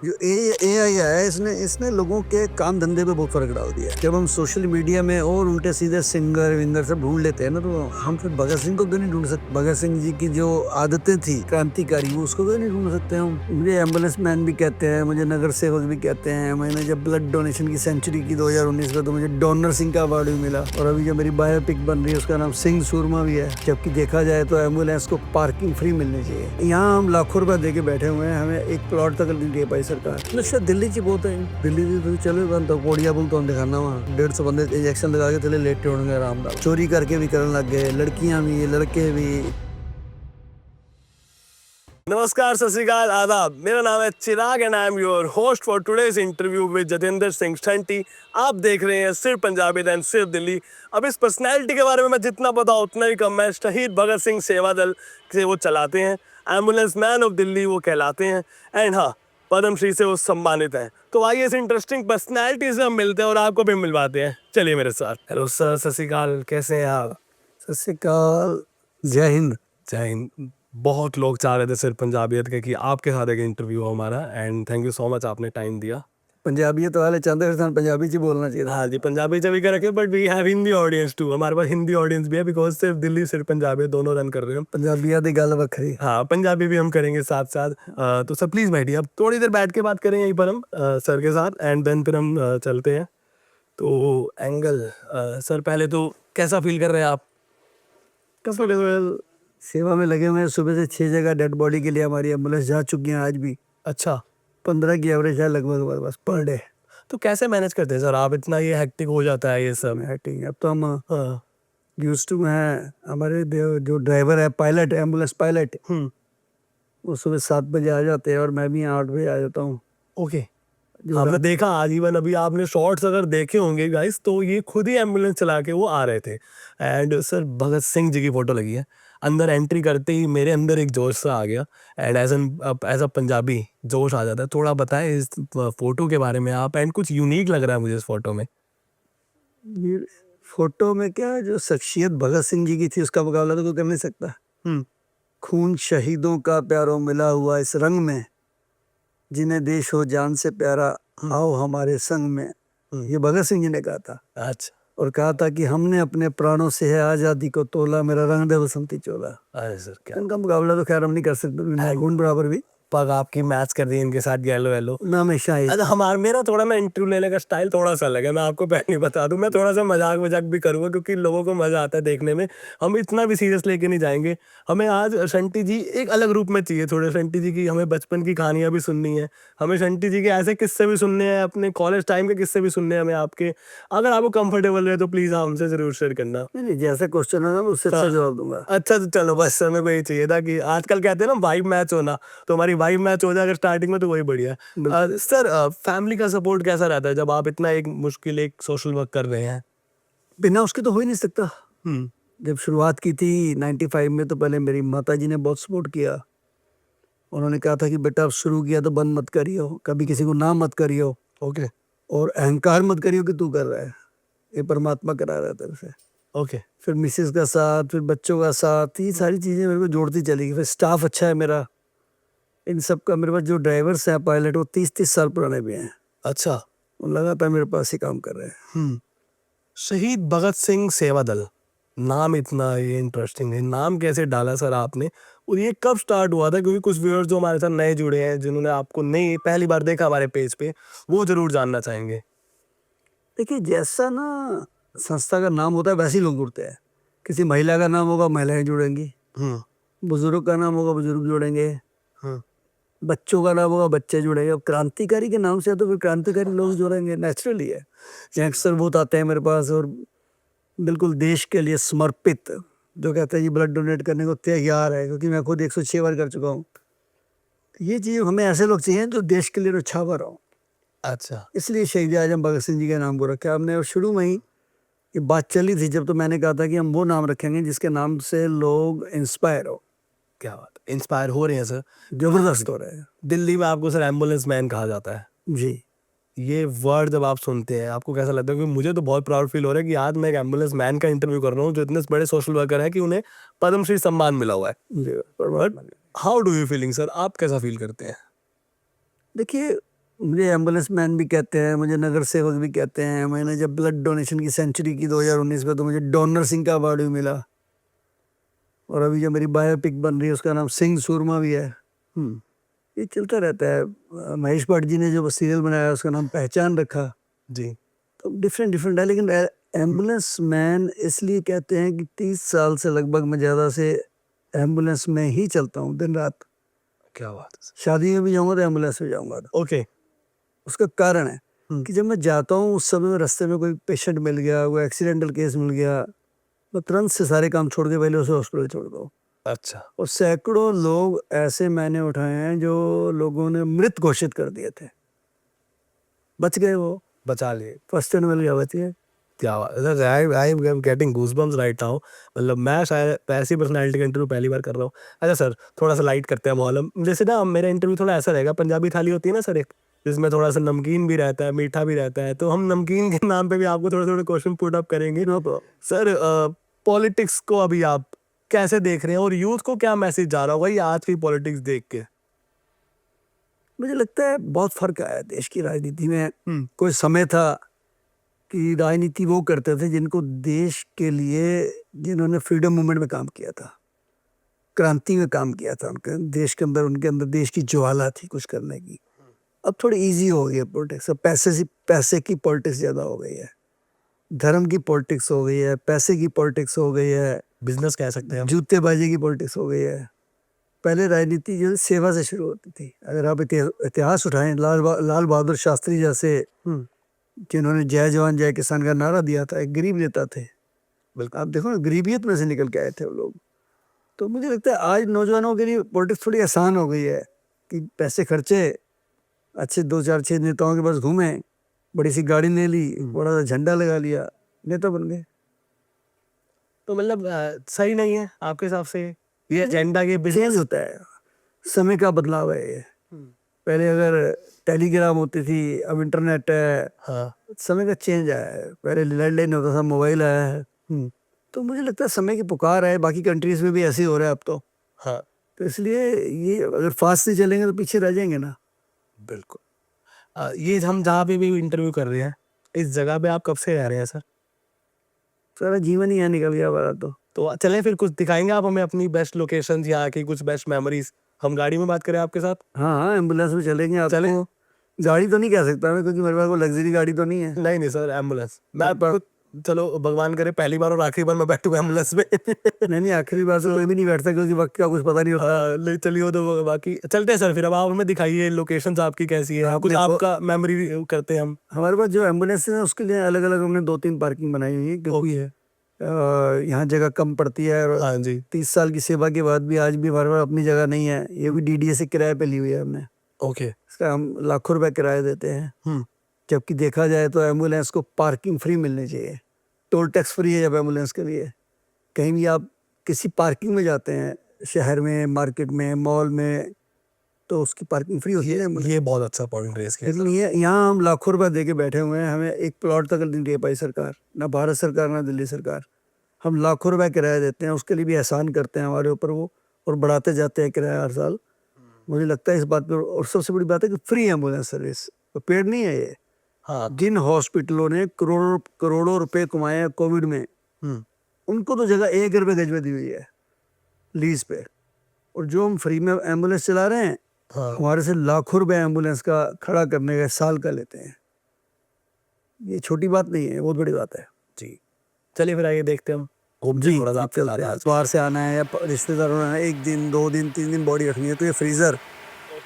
जो AI है इसने इसने लोगों के काम धंधे पे बहुत फर्क डाल दिया है। जब हम सोशल मीडिया में और उल्टे सीधे सिंगर विंगर सब ढूंढ लेते हैं ना, तो हम फिर भगत सिंह को क्यों नहीं ढूंढ सकते? भगत सिंह जी की जो आदतें थी क्रांतिकारी, वो उसको क्यों नहीं ढूंढ सकते हम? मुझे एम्बुलेंस मैन भी कहते हैं, मुझे नगर सेवक भी कहते हैं। मैंने जब ब्लड डोनेशन की सेंचुरी की 2019 में, तो मुझे डोनर सिंह का अवार्ड भी मिला। और अभी जो मेरी बायोपिक बन रही है उसका नाम सिंह सूरमा भी है। जबकि देखा जाए तो एम्बुलेंस को पार्किंग फ्री मिलनी चाहिए। यहाँ हम लाखों रुपए दे के बैठे हुए हैं, हमें एक प्लॉट तक नहीं दे पाई सरकार। नशा दिल्ली च बहुत है। दिल्ली तो चलो बंद तो कोड़िया पुल तो दिखाना वहाँ 150 बंदे इंजेक्शन लगा के चले लेटे होंगे आराम नाल। चोरी करके भी करने लग गए, लड़कियां भी लड़के भी। नमस्कार, सत श्री अकाल, आदाब। मेरा नाम है Chirag and I am your host for today's interview with Jatendra Singh स्टंटी। आप देख रहे हैं सिर्फ पंजाबी दैन सिर्फ दिल्ली। अब इस पर्सनैलिटी के बारे में मैं जितना बताऊँ उतना ही कम है। शहीद भगत सिंह सेवा दल से वो चलाते हैं, एम्बुलेंस मैन ऑफ दिल्ली वो कहलाते हैं, एंड हाँ, पद्मश्री से वो सम्मानित हैं। तो आइए इस इंटरेस्टिंग पर्सनैलिटी से हम मिलते हैं और आपको भी मिलवाते हैं। चलिए मेरे साथ। हेलो सर, सत श्री अकाल, कैसे हैं आप? सत श्री अकाल, जय हिंद। जय हिंद। बहुत लोग चाह रहे थे सिर्फ पंजाबियत के कि आपके साथ एक इंटरव्यू हो हमारा, and thank you so much, आपने टाइम दिया। पंजाबियत वाले चाहते हैं पंजाबी च बोलना चाहिए। हाँ जी, पंजाबी से भी कर रखे, but we have Hindi audience too. हमारे पास हिंदी ऑडियंस भी है, बिकॉज सिर्फ दिल्ली सिर्फ पंजाबी दोनों रन कर रहे हैं। पंजाबिया दी गल वखरी। हाँ, पंजाबी भी हम करेंगे साथ साथ। तो सर प्लीज़ बैठिए, अब थोड़ी देर बैठ के बात करें यहीं पर हम सर के साथ, एंड देन फिर हम चलते हैं। तो एंगल सर, पहले तो कैसा फील कर रहे हैं आप? कंफर्टेबल, सेवा में लगे हुए हैं। सुबह से 6 जगह डेड बॉडी के लिए हमारी एम्बुलेंस जा चुकी है आज भी। अच्छा, 15 की एवरेज है लगभग बस पर डे। तो कैसे मैनेज करते हैं सर आप? इतना ये हेक्टिक हो जाता है ये सब। हेक्टिक अब तो हम हाँ। यूज्ड टू हैं। हमारे जो ड्राइवर है, पायलट, एम्बुलेंस पायलट, वो सुबह 7 बजे आ जाते हैं और मैं भी 8 बजे आ जाता हूँ। ओके। जो हमने देखा आज इवन अभी आपने शॉर्ट्स अगर देखे होंगे गाइस, तो ये खुद ही एम्बुलेंस चला के वो आ रहे थे। एंड सर, भगत सिंह जी की फोटो लगी है। अंदर एंट्री करते ही मेरे अंदर एक जोश सा आ गया, एंड एज अ पंजाबी जोश आ जाता है। थोड़ा बताएं इस फोटो के बारे में आप, एंड कुछ यूनिक लग रहा है मुझे इस फोटो में। ये फोटो में क्या, जो शख्सियत भगत सिंह जी की थी उसका मुकाबला तो कोई कर नहीं सकता। खून शहीदों का प्यारों मिला हुआ इस रंग में, जिन्हें देश हो जान से प्यारा, आओ हमारे संग में। ये भगत सिंह जी ने कहा था। अच्छा। और कहा था कि हमने अपने प्राणों से है आजादी को तोला, मेरा रंग दे बसंती चोला। अरे सर, क्या इनका मुकाबला तो खैर हम नहीं कर सकते, गुण बराबर भी। पग आपकी मैच कर रही है इनके साथ, येलो येलो ना हमेशा ही। अच्छा, हमारा मेरा थोड़ा ना इंटरव्यू लेने का स्टाइल थोड़ा सा अलग है। मैं आपको पहले ही बता दूं, मैं थोड़ा सा मजाक वजाक भी करूंगा क्योंकि लोगों को मजा आता है देखने में। हम इतना भी सीरियस लेके नहीं जाएंगे। हमें आज शंटी जी एक अलग रूप में चाहिए थोड़े। शंटी जी की हमें बचपन की कहानियां भी सुननी है, हमें शंटी जी के ऐसे किस्से भी सुनने हैं, अपने कॉलेज टाइम के किस्से भी सुनने हैं हमें आपके। अगर आपको कंफर्टेबल रहे तो प्लीज आप हमसे जरूर शेयर करना। नहीं, जैसा क्वेश्चन है ना मैं उससे अच्छा जवाब दूंगा। अच्छा, तो चलो बस हमें को यही चाहिए था कि आजकल कहते हैं ना वाइब मैच होना, तो हमारी वाइब मैच हो जाए अगर स्टार्टिंग में, तो वही बढ़िया है। सर, फैमिली का सपोर्ट कैसा रहता है जब आप इतना एक मुश्किल एक सोशल वर्क कर रहे हैं? बिना उसके तो हो ही नहीं सकता। जब शुरुआत की थी 95 में, तो पहले मेरी माता जी ने बहुत सपोर्ट किया। उन्होंने कहा था कि बेटा अब शुरू किया तो बंद मत करियो, कभी किसी को ना मत करियो। ओके। और अहंकार मत करियो कि तू कर रहा है, ये परमात्मा करा रहा है तेरे से। ओके। फिर मिसेस का साथ, फिर बच्चों का साथ, ये सारी चीजें मेरे को जोड़ती चली गई। फिर स्टाफ अच्छा है मेरा, इन सब का। मेरे पास जो ड्राइवर्स हैं पायलट, वो 30-30 साल पुराने भी हैं। अच्छा। वो लगातार मेरे पास ही काम कर रहे हैं। शहीद भगत सिंह सेवा दल, नाम इतना ये इंटरेस्टिंग है। नाम कैसे डाला सर आपने, और ये कब स्टार्ट हुआ था? क्योंकि कुछ व्यूअर्स जो हमारे साथ नए जुड़े हैं, जिन्होंने आपको नहीं पहली बार देखा हमारे पेज पे, वो जरूर जानना चाहेंगे। देखिए, जैसा ना संस्था का नाम होता है वैसे ही लोग जुड़ते हैं। किसी महिला का नाम होगा, महिलाएं जुड़ेंगी। बुजुर्ग का नाम होगा, बुजुर्ग जुड़ेंगे। बच्चों का नाम होगा, बच्चे जुड़ेंगे। अब क्रांतिकारी के नाम से है तो फिर क्रांतिकारी लोग जुड़ेंगे, नेचुरली है। यंगस्टर बहुत आते हैं मेरे पास, और बिल्कुल देश के लिए समर्पित, जो कहते हैं जी ब्लड डोनेट करने को तैयार है, क्योंकि मैं खुद 106 बार कर चुका हूँ। ये चीज हमें ऐसे लोग चाहिए जो देश के लिए न्यौछावर हो। अच्छा। इसलिए शहीद आजम भगत सिंह जी का नाम को रखा हमने। और शुरू में ही ये बात चली थी जब, तो मैंने कहा था कि हम वो नाम रखेंगे जिसके नाम से लोग इंस्पायर हो। क्या बात, इंस्पायर हो रहे हैं सर? जबरदस्त हो रहे हैं। दिल्ली में आपको सर एम्बुलेंस मैन कहा जाता है। जी। ये वर्ड जब आप सुनते हैं आपको कैसा लगता है? क्योंकि मुझे तो बहुत प्राउड फील हो रहा है कि आज मैं एक एम्बुलेंस मैन का इंटरव्यू कर रहा हूँ जो इतने बड़े सोशल वर्कर है कि उन्हें पद्मश्री सम्मान मिला हुआ है। How do you feeling sir, आप कैसा फील करते हैं? देखिए, मुझे एम्बुलेंस मैन भी कहते हैं, मुझे नगर सेवक भी कहते हैं। मैंने जब ब्लड डोनेशन की सेंचुरी की 2019 में, तो मुझे डोनर सिंह का अवार्ड भी मिला। और अभी जो मेरी बायोपिक बन रही है उसका नाम सिंह सूरमा भी है। ये चलता रहता है। महेश भट्ट जी ने जो सीरियल बनाया उसका नाम पहचान रखा। जी। तो डिफरेंट डिफरेंट है, लेकिन एम्बुलेंस मैन इसलिए कहते हैं कि 30 साल से लगभग मैं ज़्यादा से एम्बुलेंस में ही चलता हूँ दिन रात। क्या बात है शादी में भी जाऊँगा तो एम्बुलेंस में जाऊँगा। सर। ओके। उसका कारण है कि जब मैं जाता हूँ उस समय में रास्ते में कोई पेशेंट मिल गया, कोई एक्सीडेंटल केस मिल गया, मैं तुरंत से सारे काम छोड़ के पहले उसे हॉस्पिटल छोड़ दूँ। अच्छा। और सैकड़ों लोग ऐसे मैंने उठाए हैं जो लोगों ने मृत घोषित कर दिए थे, बच गए वो। बचा लिए। फर्स्ट एड मिल गया, बच गए। क्या बात है, I am getting goosebumps right now. मतलब मैं शायद ऐसी पर्सनैलिटी का इंटरव्यू पहली बार कर रहा हूँ। अच्छा सर, थोड़ा सा लाइट करते हैं माहौल। जैसे ना मेरा इंटरव्यू थोड़ा ऐसा रहेगा, पंजाबी थाली होती है ना सर एक, जिसमें थोड़ा सा नमकीन भी रहता है, मीठा भी रहता है, तो हम नमकीन के नाम पे भी आपको थोड़े थोड़े क्वेश्चन पुट अप करेंगे। No problem. सर, पॉलिटिक्स को अभी आप कैसे देख रहे हैं और यूथ को क्या मैसेज जा रहा होगा ये आज की पॉलिटिक्स देख के? मुझे लगता है बहुत फर्क आया देश की राजनीति में। कोई समय था कि राजनीति वो करते थे जिनको देश के लिए, जिन्होंने फ्रीडम मूवमेंट में काम किया था, क्रांति में काम किया था, उनके देश के अंदर, उनके अंदर देश की ज्वाला थी कुछ करने की। अब थोड़ी इजी हो गई है पॉलिटिक्स। अब पैसे की पॉलिटिक्स ज़्यादा हो गई है, धर्म की पॉलिटिक्स हो गई है, पैसे की पॉलिटिक्स हो गई है, बिजनेस कह सकते हैं हम। जूतेबाजी की पॉलिटिक्स हो गई है। पहले राजनीति जो है सेवा से शुरू होती थी। अगर आप इतिहास उठाएं, लाल बहादुर शास्त्री जैसे, जिन्होंने जय जवान जय किसान का नारा दिया था, एक गरीब नेता थे। बिल्कुल। आप देखो ना, गरीबियत में से निकल के आए थे वो लोग। तो मुझे लगता है आज नौजवानों के लिए पॉलिटिक्स थोड़ी आसान हो गई है कि पैसे खर्चे, अच्छे 2 4 6 नेताओं के पास घूमे, बड़ी सी गाड़ी ले ली, बड़ा सा झंडा लगा लिया, नेता बन गए। तो मतलब सही नहीं है आपके हिसाब से ये एजेंडा, ये चेंज होता है, समय का बदलाव है ये। पहले अगर टेलीग्राम होती थी, अब इंटरनेट है। हाँ। समय का चेंज आया है। पहले लैंडलाइन होता था, मोबाइल आया है। तो मुझे लगता है समय की पुकार है। बाकी कंट्रीज में भी ऐसे ही हो रहा है अब तो। हाँ। तो इसलिए ये अगर फास्ट नहीं चलेंगे तो पीछे रह जाएंगे ना। बिल्कुल। ये हम जहाँ पे भी इंटरव्यू कर रहे हैं, इस जगह पे आप कब से रह रहे हैं सर? सारा जीवन ही यहाँ निकल गया हमारा तो। चलें फिर कुछ दिखाएंगे आप हमें अपनी बेस्ट लोकेशन यहाँ की, कुछ बेस्ट मेमोरीज। हम गाड़ी में बात करें आपके साथ? हाँ हाँ, एम्बुलेंस में चलेंगे आप। चलें। गाड़ी तो नहीं कह सकता मैं, क्योंकि मेरे पास कोई लग्जरी गाड़ी तो नहीं है। नहीं नहीं सर, एम्बुलेंस। मैं चलो भगवान करे पहली बार और आखिरी बार मैं बैठूंगा एम्बुलेंस में। नहीं, आखिरी बार से कोई भी नहीं बैठता, क्योंकि वक्त का कुछ पता नहीं होता। नहीं चलिए, तो बाकी चलते हैं सर। फिर अब आप हमें दिखाइए लोकेशंस आपकी कैसी है, कुछ आपका मेमोरी करते हैं हम। हमारे पास जो एम्बुलेंस है उसके लिए अलग अलग हमने 2 3 पार्किंग बनाई हुई है, क्योंकि यहाँ जगह कम पड़ती है। और हाँ जी। 30 साल की सेवा के बाद भी आज भी हमारे पास अपनी जगह नहीं है। ये भी डीडीए से किराए पे ली हुई है हमने। ओके। इसका हम लाखों रुपए किराया देते हैं। जबकि देखा जाए तो एम्बुलेंस को पार्किंग फ्री मिलनी चाहिए। टोल टैक्स फ्री है जब एम्बुलेंस के लिए। कहीं भी आप किसी पार्किंग में जाते हैं, शहर में, मार्केट में, मॉल में, तो उसकी पार्किंग फ्री होती है। ये बहुत अच्छा पॉइंट रेस किया। लेकिन ये यहाँ हम लाखों रुपए दे के बैठे हुए हैं, हमें एक प्लॉट तक नहीं दे पाई सरकार, ना भारत सरकार ना दिल्ली सरकार। हम लाखों रुपए किराया देते हैं, उसके लिए भी एहसान करते हैं हमारे ऊपर वो, और बढ़ाते जाते हैं किराया हर साल। मुझे लगता है इस बात पर, और सबसे बड़ी बात है कि फ्री एम्बुलेंस सर्विस, तो पेड नहीं है ये। हाँ। जिन हॉस्पिटलों ने करोड़ों करोड़ों रुपए कमाए हैं कोविड में, उनको तो जगह 1 रुपए गज में दी हुई है लीज पे। और जो हम फ्री में एम्बुलेंस चला रहे हैं, हमारे से लाखों रुपए एम्बुलेंस का खड़ा करने का साल का लेते हैं। ये छोटी बात नहीं है, बहुत बड़ी बात है जी। चलिए फिर आइए देखते हैं हम। जी। थोड़ा सा आपके चलते हैं। साथ। बाहर से आना है या रिश्तेदारों ने 1 दिन 2 दिन 3 दिन बॉडी रखनी है, तो ये फ्रीज़र,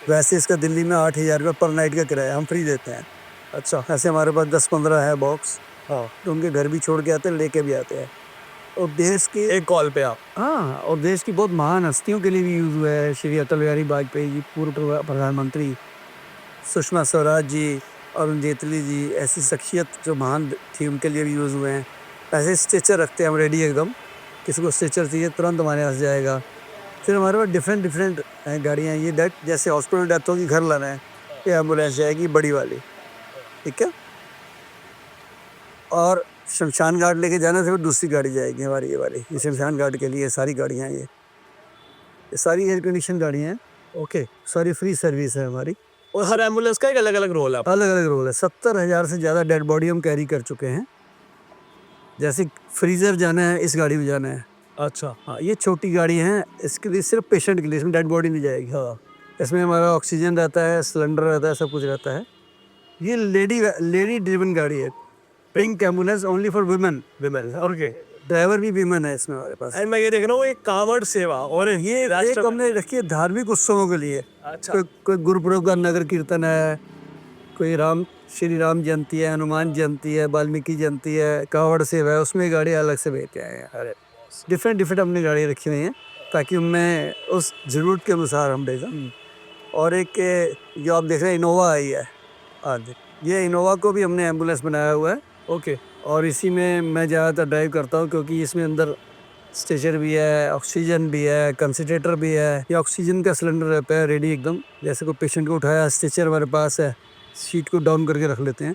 वैसे इसका दिल्ली में 8,000 रुपये पर नाइट का किराया हम फ्री देते हैं। अच्छा। ऐसे हमारे पास 10 15 है बॉक्स, हाँ। तो उनके घर भी छोड़ के आते हैं, लेके भी आते हैं। और देश की एक कॉल पे आप। हाँ, और देश की बहुत महान हस्तियों के लिए भी यूज़ हुआ है। श्री अटल बिहारी वाजपेयी जी, पूर्व प्रधानमंत्री, सुषमा स्वराज जी, अरुण जेटली जी, ऐसी शख्सियत जो महान थी, उनके लिए भी यूज़ हुए हैं। ऐसे स्ट्रेचर रखते हैं हम रेडी एकदम, किसी को स्ट्रेचर चाहिए तुरंत हमारे पास जाएगा। फिर हमारे पास डिफरेंट गाड़ियाँ हैं। ये डेथ, जैसे हॉस्पिटल डेथ होगी, घर लाना है, ये एम्बुलेंस जाएगी बड़ी वाली, ठीक है। और शमशान घाट लेके जाना से फिर दूसरी गाड़ी जाएगी हमारी, ये वाली, ये शमशान घाट के लिए सारी गाड़ियाँ हैं। ये सारी एयर कंडीशन गाड़ियाँ हैं। ओके, सारी फ्री सर्विस है हमारी। और हर एम्बुलेंस का एक अलग अलग रोल है। अलग अलग रोल है। 70,000 से ज़्यादा डेड बॉडी हम कैरी कर चुके हैं। जैसे फ्रीज़र जाना है, इस गाड़ी में जाना है। अच्छा। हाँ, ये छोटी गाड़ी है, इसके लिए सिर्फ पेशेंट के लिए, इसमें डेड बॉडी नहीं जाएगी। हाँ, इसमें हमारा ऑक्सीजन रहता है, सिलेंडर रहता है, सब कुछ रहता है। ये लेडी ड्रिवन गाड़ी है, pink ambulance only for women. Women, okay. Driver भी विमेन है इसमें हमारे पास। एंड मैं ये देख रहा हूँ एक कांवड़ सेवा, और ये एक राष्ट्र। हमने रखी है धार्मिक उत्सवों के लिए। अच्छा। कोई गुरुपुरब का नगर कीर्तन है, कोई श्री राम जयंती है, हनुमान जयंती है, वाल्मीकि जयंती है, कावड़ सेवा है, उसमें गाड़ी अलग से भेज के आए हैं। अरे डिफरेंट हमने गाड़ी रखी हुई हैं ताकि उनमें उस ज़रूरत के अनुसार हम भेजें। और एक जो आप देख रहे हैं इनोवा आई है आज, ये इनोवा को भी हमने एम्बुलेंस बनाया हुआ है। ओके। और इसी में मैं ज़्यादातर ड्राइव करता हूँ क्योंकि इसमें अंदर स्ट्रेचर भी है, ऑक्सीजन भी है, कंसनट्रेटर भी है। ये ऑक्सीजन का सिलेंडर रहता है रेडी एकदम, जैसे कोई पेशेंट को उठाया, स्ट्रेचर हमारे पास है, सीट को डाउन करके रख लेते हैं।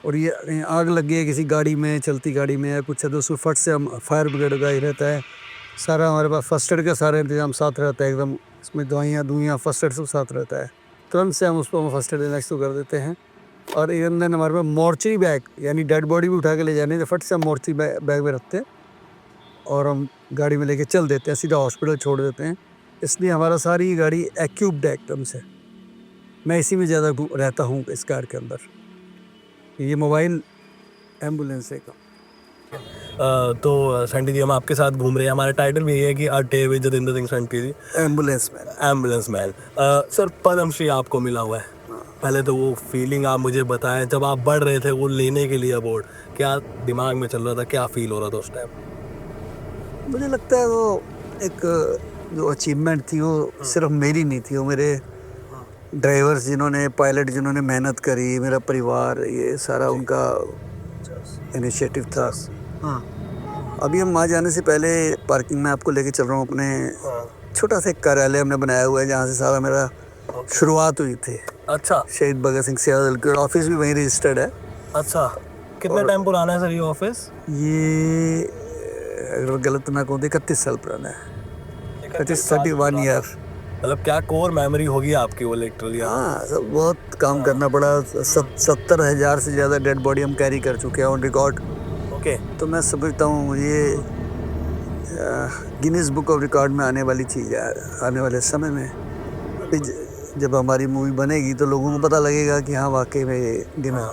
और ये आग लग गई है किसी गाड़ी में, चलती गाड़ी में या कुछ है तो उसको फट से हम फायर ब्रिगेड का ही रहता है सारा, हमारे पास फर्स्ट एड का सारा इंतजाम साथ रहता है एकदम। इसमें दवाइयाँ फर्स्ट एड सब साथ रहता है, तुरंत से हम उसको फर्स्ट एड देना शुरू कर देते हैं। और इवन देन हमारे पास मॉर्चरी बैग, यानी डेड बॉडी भी उठा के ले जाने तो फट से हम मॉर्चरी बैग में रखते हैं और हम गाड़ी में लेके चल देते हैं, सीधा हॉस्पिटल छोड़ देते हैं। इसलिए हमारा सारी गाड़ी एक्यूब्ड है एकदम से। मैं इसी में ज़्यादा रहता हूँ इस कार के अंदर। ये मोबाइल एम्बुलेंस है। तो सेंटी जी हम आपके साथ घूम रहे हैं, हमारा टाइटल भी ये है कि अटे with Jatinder Singh Shunty ji, ambulance man. Ambulance man. Sir Padma Shri आपको मिला हुआ है, पहले तो वो फीलिंग आप मुझे बताएं, जब आप बढ़ रहे थे वो लेने के लिए अवार्ड, क्या दिमाग में चल रहा था, क्या फील हो रहा था उस टाइम? मुझे लगता है वो एक जो अचीवमेंट थी वो सिर्फ मेरी नहीं थी, वो मेरे ड्राइवर्स जिन्होंने, पायलट जिन्होंने मेहनत करी, मेरा परिवार, ये सारा उनका इनिशिएटिव था। हाँ, अभी हम वहाँ जाने से पहले पार्किंग में आपको लेके चल रहा हूँ अपने छोटा सा एक कार्यालय हमने बनाया हुआ है जहाँ से सारा मेरा शुरुआत हुई थी। अच्छा। शहीद भगत सिंह सेवादल के ऑफिस भी वहीं रजिस्टर्ड है। अच्छा, कितने टाइम पुराना है सर ये ऑफिस? ये अगर गलत ना कहूँ तो 31 साल पुराना है, 31 ईयर। मतलब क्या कोर मेमोरी होगी आपकी वो लिटरली। हाँ, सब बहुत काम करना पड़ा। 70,000 से ज़्यादा डेड बॉडी हम कैरी कर चुके हैं ऑन रिकॉर्ड। ओके। तो मैं समझता हूँ ये गिनीज बुक ऑफ रिकॉर्ड में आने वाली चीज़ है आने वाले समय में। अभी जब हमारी मूवी बनेगी तो लोगों को पता लगेगा कि हाँ वाकई में ये गिना।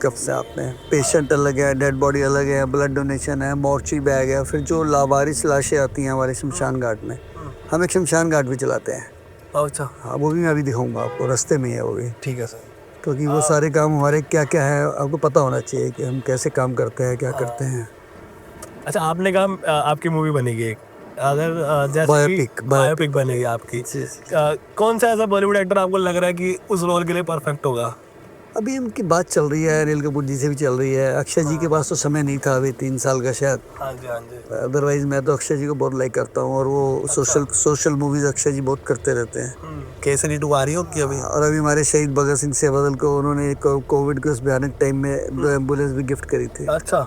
कब से आपने पेशेंट अलग है, डेड बॉडी अलग है, ब्लड डोनेशन है, मॉर्चरी बैग है, फिर जो लावारिस लाशें आती हैं हमारे शमशान घाट में, हम एक शमशान घाट भी चलाते हैं। अच्छा। हाँ, वो भी मैं अभी दिखाऊंगा आपको, रास्ते में है वो भी। ठीक है सर। क्योंकि वो सारे काम हमारे क्या क्या है आपको पता होना चाहिए कि हम कैसे काम करते हैं, क्या करते हैं। अच्छा, आपने कहा आपकी मूवी बनेगी एक, अगर जैसे बायोपिक बनेगी आपकी, कौन सा ऐसा बॉलीवुड एक्टर आपको लग रहा है कि उस रोल के लिए परफेक्ट होगा? अभी उनकी बात चल रही है, अनिल कपूर जी से भी चल रही है। अक्षय जी के पास तो समय नहीं था अभी 3 साल का शायद। हाँ जी, हाँ जी। अदरवाइज मैं तो अक्षय जी को बहुत लाइक करता हूँ और वो सोशल मूवीज अक्षय जी बहुत करते रहते हैं। केसरी 2 आ रही हो कि अभी? और अभी हमारे शहीद भगत सिंह सेवादल को उन्होंने कोविड के उस भयानक टाइम में 2 एम्बुलेंस भी गिफ्ट करी थी। अच्छा।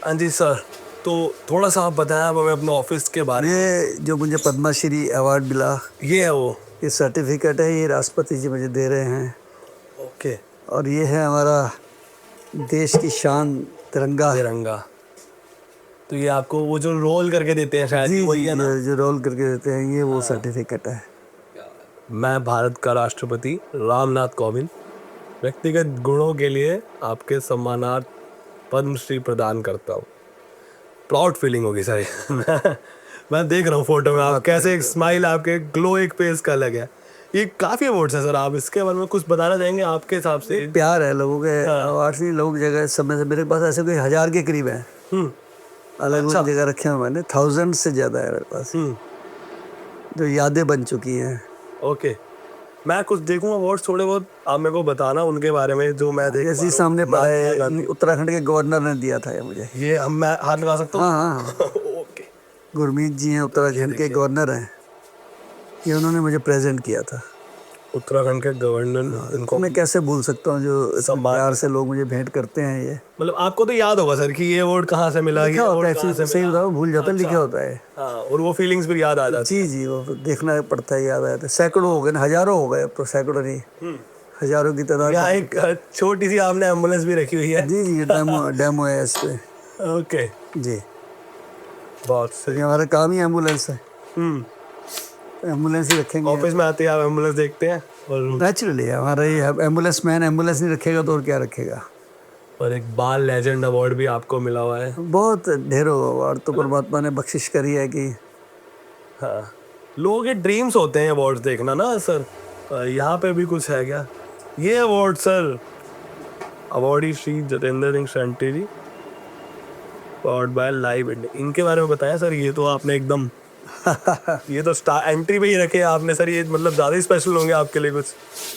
हाँ जी सर, तो थोड़ा सा आप बताएं आप हमें अपने ऑफिस के बारे में। ये जो मुझे पद्मश्री अवार्ड मिला, ये है वो? ये सर्टिफिकेट है, ये राष्ट्रपति जी मुझे दे रहे हैं। ओके। और ये है हमारा देश की शान, तिरंगा। तो ये आपको वो जो रोल करके देते हैं शायद, जी, वही है ना? जो रोल करके देते हैं ये वो सर्टिफिकेट है। मैं भारत का राष्ट्रपति रामनाथ कोविंद व्यक्तिगत गुणों के लिए आपके सम्मानार्थ पद्मश्री प्रदान करता हूँ। प्राउड फीलिंग होगी सर। मैं देख रहा हूँ फोटो में आप कैसे, एक स्माइल आपके, ग्लो एक फेस का अलग है। ये काफी अवार्ड्स है सर, आप इसके बारे में कुछ बताना चाहेंगे आपके हिसाब से? प्यार है लोगों के अवार्ड्स नहीं, लोग जगह समय से मेरे पास ऐसे कोई 1000 के करीब है, अलग अलग जगह रखे हैं मैंने, 1000 से ज़्यादा है मेरे पास जो यादें बन चुकी हैं। ओके, मैं कुछ देखूंगा अवार्ड्स थोड़े बहुत, आप मेरे को बताना उनके बारे में जो मैं देख। जैसे सामने पड़ा है, उत्तराखंड के गवर्नर ने दिया था ये मुझे। ये हम, मैं हाथ लगा सकता हूँ? हाँ। ओके। गुरमीत जी हैं, उत्तराखंड के गवर्नर हैं, ये उन्होंने मुझे प्रेजेंट किया था। उत्तराखंड के गवर्नर इनको मैं कैसे भूल सकता हूँ जो इतने सम्मान प्यार से लोग मुझे भेंट करते हैं ये मतलब आपको तो याद होगा सर कि ये अवार्ड कहाँ से मिला, ये लिखा होता है अवार्ड कहाँ से सही मिला। बताओ भूल जाता है, लिखा अच्छा। होता है। हाँ, और वो फीलिंग्स फिर याद आ जाती जी जी वो देखना पड़ता है, याद आया था। सैकड़ों हो गए ना, हजारों हो गए अब तो, सैकड़ों नहीं है। हजारों की तादाद। यहाँ एक छोटी सी आपने एम्बुलेंस भी रखी हुई है। जी जी डेमो डेमो है इस पे। ओके, जी बहुत तो सही। ये हमारा काम ही एम्बुलेंस है, हम्म, तो एम्बुलेंस ही रखेंगे। ऑफिस में आते हैं आप एम्बुलेंस देखते हैं और नेचुरली हमारा ये एम्बुलेंस मैन एम्बुलेंस नहीं रखेगा तो और क्या रखेगा। एक बाल लेजेंड अवार्ड भी आपको मिला हुआ है। बहुत ढेरों अवार्ड तो परमात्मा ने बख्शिश करी है कि हाँ, लोगों के ड्रीम्स होते हैं अवार्ड्स देखना ना सर। यहाँ पे भी कुछ है क्या? ये award sir, awardee Shri Jatendra Singh Shunty ji, award by live India, इनके बारे में बताया सर। ये तो आपने एकदम ये तो स्टार एंट्री पे ही रखे आपने सर, ये मतलब ज़्यादा ही स्पेशल होंगे आपके लिए कुछ।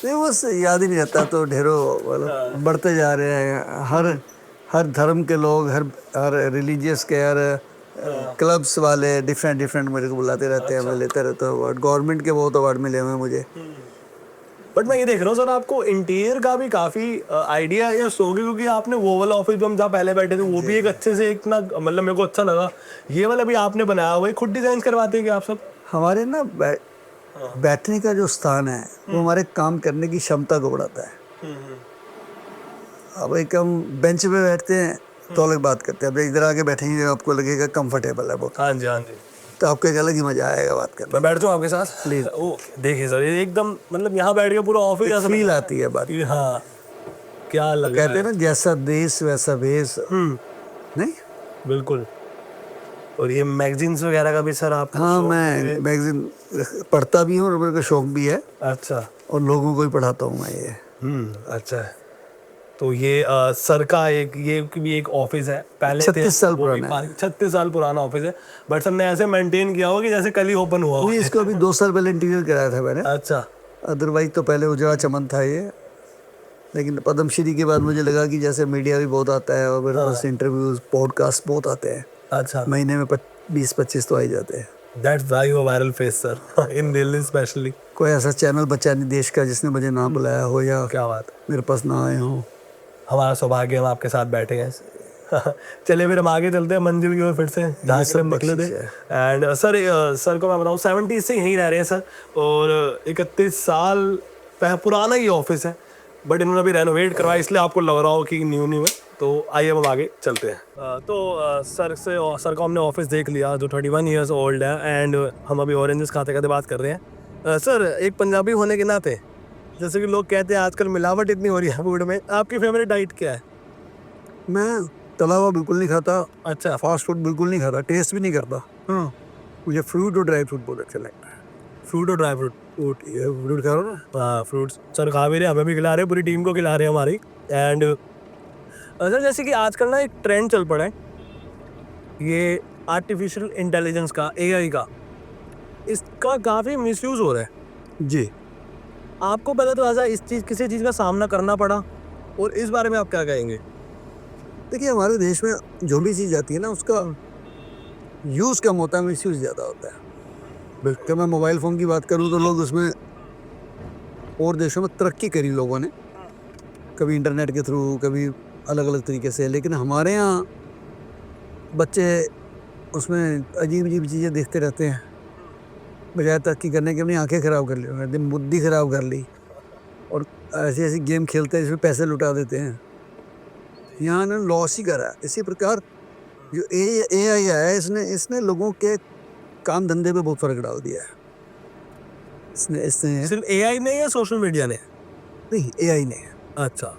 नहीं बस याद ही नहीं रहता, तो ढेरों मतलब बढ़ते जा रहे हैं। हर धर्म के लोग, हर रिलीजियस के, हर क्लब्स वाले डिफरेंट डिफरेंट मेरे को बुलाते रहते हैं, मैं लेते रहता हूँ अवार्ड। गवर्नमेंट के बहुत अवार्ड मिले हुए हैं मुझे। बट मैं ये देख रहा हूँ सर, आपको इंटीरियर का भी काफ़ी आइडिया है सोगे, क्योंकि आपने वो वाला ऑफिस जो हम जहाँ पहले बैठे थे वो भी एक अच्छे से एक ना, मतलब मेरे को अच्छा लगा। ये वाला भी आपने बनाया हुआ है, खुद डिजाइन करवाते हैं क्या आप सब? हमारे ना बैठने का जो स्थान है वो हमारे काम करने की क्षमता को बढ़ाता है। अब एक हम बेंच पे बैठते हैं तो अलग बात करते हैं, अब इधर आके बैठेंगे आपको लगेगा कंफर्टेबल है बहुत, हाँ जी, हाँ जी। तो आपको एक अलग ही मजा आएगा बात करने मैं बैठ जाऊँ आपके साथ प्लीज। ओ देखिए सर, ये एकदम मतलब यहाँ बैठ के पूरा ऑफिस में फील आती है बात। हाँ, क्या लग रहा कहते हैं ना जैसा देश वैसा भेष। नहीं बिल्कुल। और ये मैगजीन्स वगैरह का भी सर आप? हाँ मैं मैगजीन पढ़ता भी हूँ और मेरे को शौक भी है, अच्छा। और लोगों को भी पढ़ाता हूँ मैं ये। अच्छा है। तो ये सर का ये भी एक ऑफिस है, पहले 36 साल पुराना है। 36 साल पुराना ऑफिस है, बट सर ने ऐसे मेंटेन किया हुआ कि जैसे कल ही ओपन हुआ हो। नहीं इसको अभी 2 साल पहले इंटीरियर कराया था मैंने, अच्छा। अदरवाइज तो पहले उजड़ा चमन था ये। लेकिन पद्मश्री के बाद मुझे लगा कि जैसे मीडिया भी बहुत आता है और मेरे पास इंटरव्यूज पॉडकास्ट बहुत आते हैं, अच्छा। महीने में 20-25 तो आ ही जाते हैं। That's why you viral face sir in Delhi specially. कोई ऐसा चैनल बचा नहीं देश का जिसने मुझे ना बुलाया हो या क्या बात है, मेरे पास ना आए हो। हमारा सौभाग्य हम आपके साथ बैठे हैं। चलिए फिर हम आगे चलते हैं मंजिल की ओर फिर से, जहाँ से हम निकले थे। एंड सर को मैं बताऊँ 70 से यहीं रह रहे हैं सर, और 31 साल पुराना ये ऑफिस है, बट इन्होंने अभी रेनोवेट करवाया, इसलिए आपको लग रहा हो कि न्यू है। तो आइए हम आगे चलते हैं। सर को हमने ऑफिस देख लिया जो 31 ईयर्स ओल्ड है, एंड हम अभी ऑरेंजेस खाते खाते बात कर रहे हैं। सर एक पंजाबी होने के नाते, जैसे कि लोग कहते हैं आजकल मिलावट इतनी हो रही है फूड में, आपकी फेवरेट डाइट क्या है? मैं तला हुआ बिल्कुल नहीं खाता, अच्छा। फास्ट फूड बिल्कुल नहीं खाता, टेस्ट भी नहीं करता। हाँ मुझे फ्रूट और ड्राई फ्रूट बहुत अच्छा लगता है। फ्रूट और ड्राई फ्रूट? फ्रूट खा रहा हूँ ना। हाँ फ्रूट्स सर खा भी रहे, हमें भी खिला रहे, पूरी टीम को खिला रहे हैं हमारी। एंड सर जैसे कि आजकल ना एक ट्रेंड चल पड़ा है ये आर्टिफिशियल इंटेलिजेंस का, एआई का, इसका काफ़ी मिसयूज़ हो रहा है जी। आपको पहले तो ऐसा किसी चीज़ का सामना करना पड़ा, और इस बारे में आप क्या कहेंगे? देखिए हमारे देश में जो भी चीज़ आती है ना उसका यूज़ कम होता है, मिसयूज़ ज़्यादा होता है। बिल्कुल मैं मोबाइल फ़ोन की बात करूँ तो लोग उसमें और देशों में तरक्की करी लोगों ने, कभी इंटरनेट के थ्रू, कभी अलग अलग तरीके से, लेकिन हमारे यहाँ बच्चे उसमें अजीब अजीब चीज़ें देखते रहते हैं, बजाय तरक्की करने के अपनी आंखें ख़राब कर ली, बुद्धि ख़राब कर ली, और ऐसी ऐसी गेम खेलते हैं जिसमें पैसे लुटा देते हैं। यहाँ ने लॉस ही करा है। इसी प्रकार जो AI है इसने लोगों के काम धंधे पे बहुत फ़र्क डाल दिया है। इसने सिर्फ एआई ने या सोशल मीडिया ने? नहीं AI ने। अच्छा।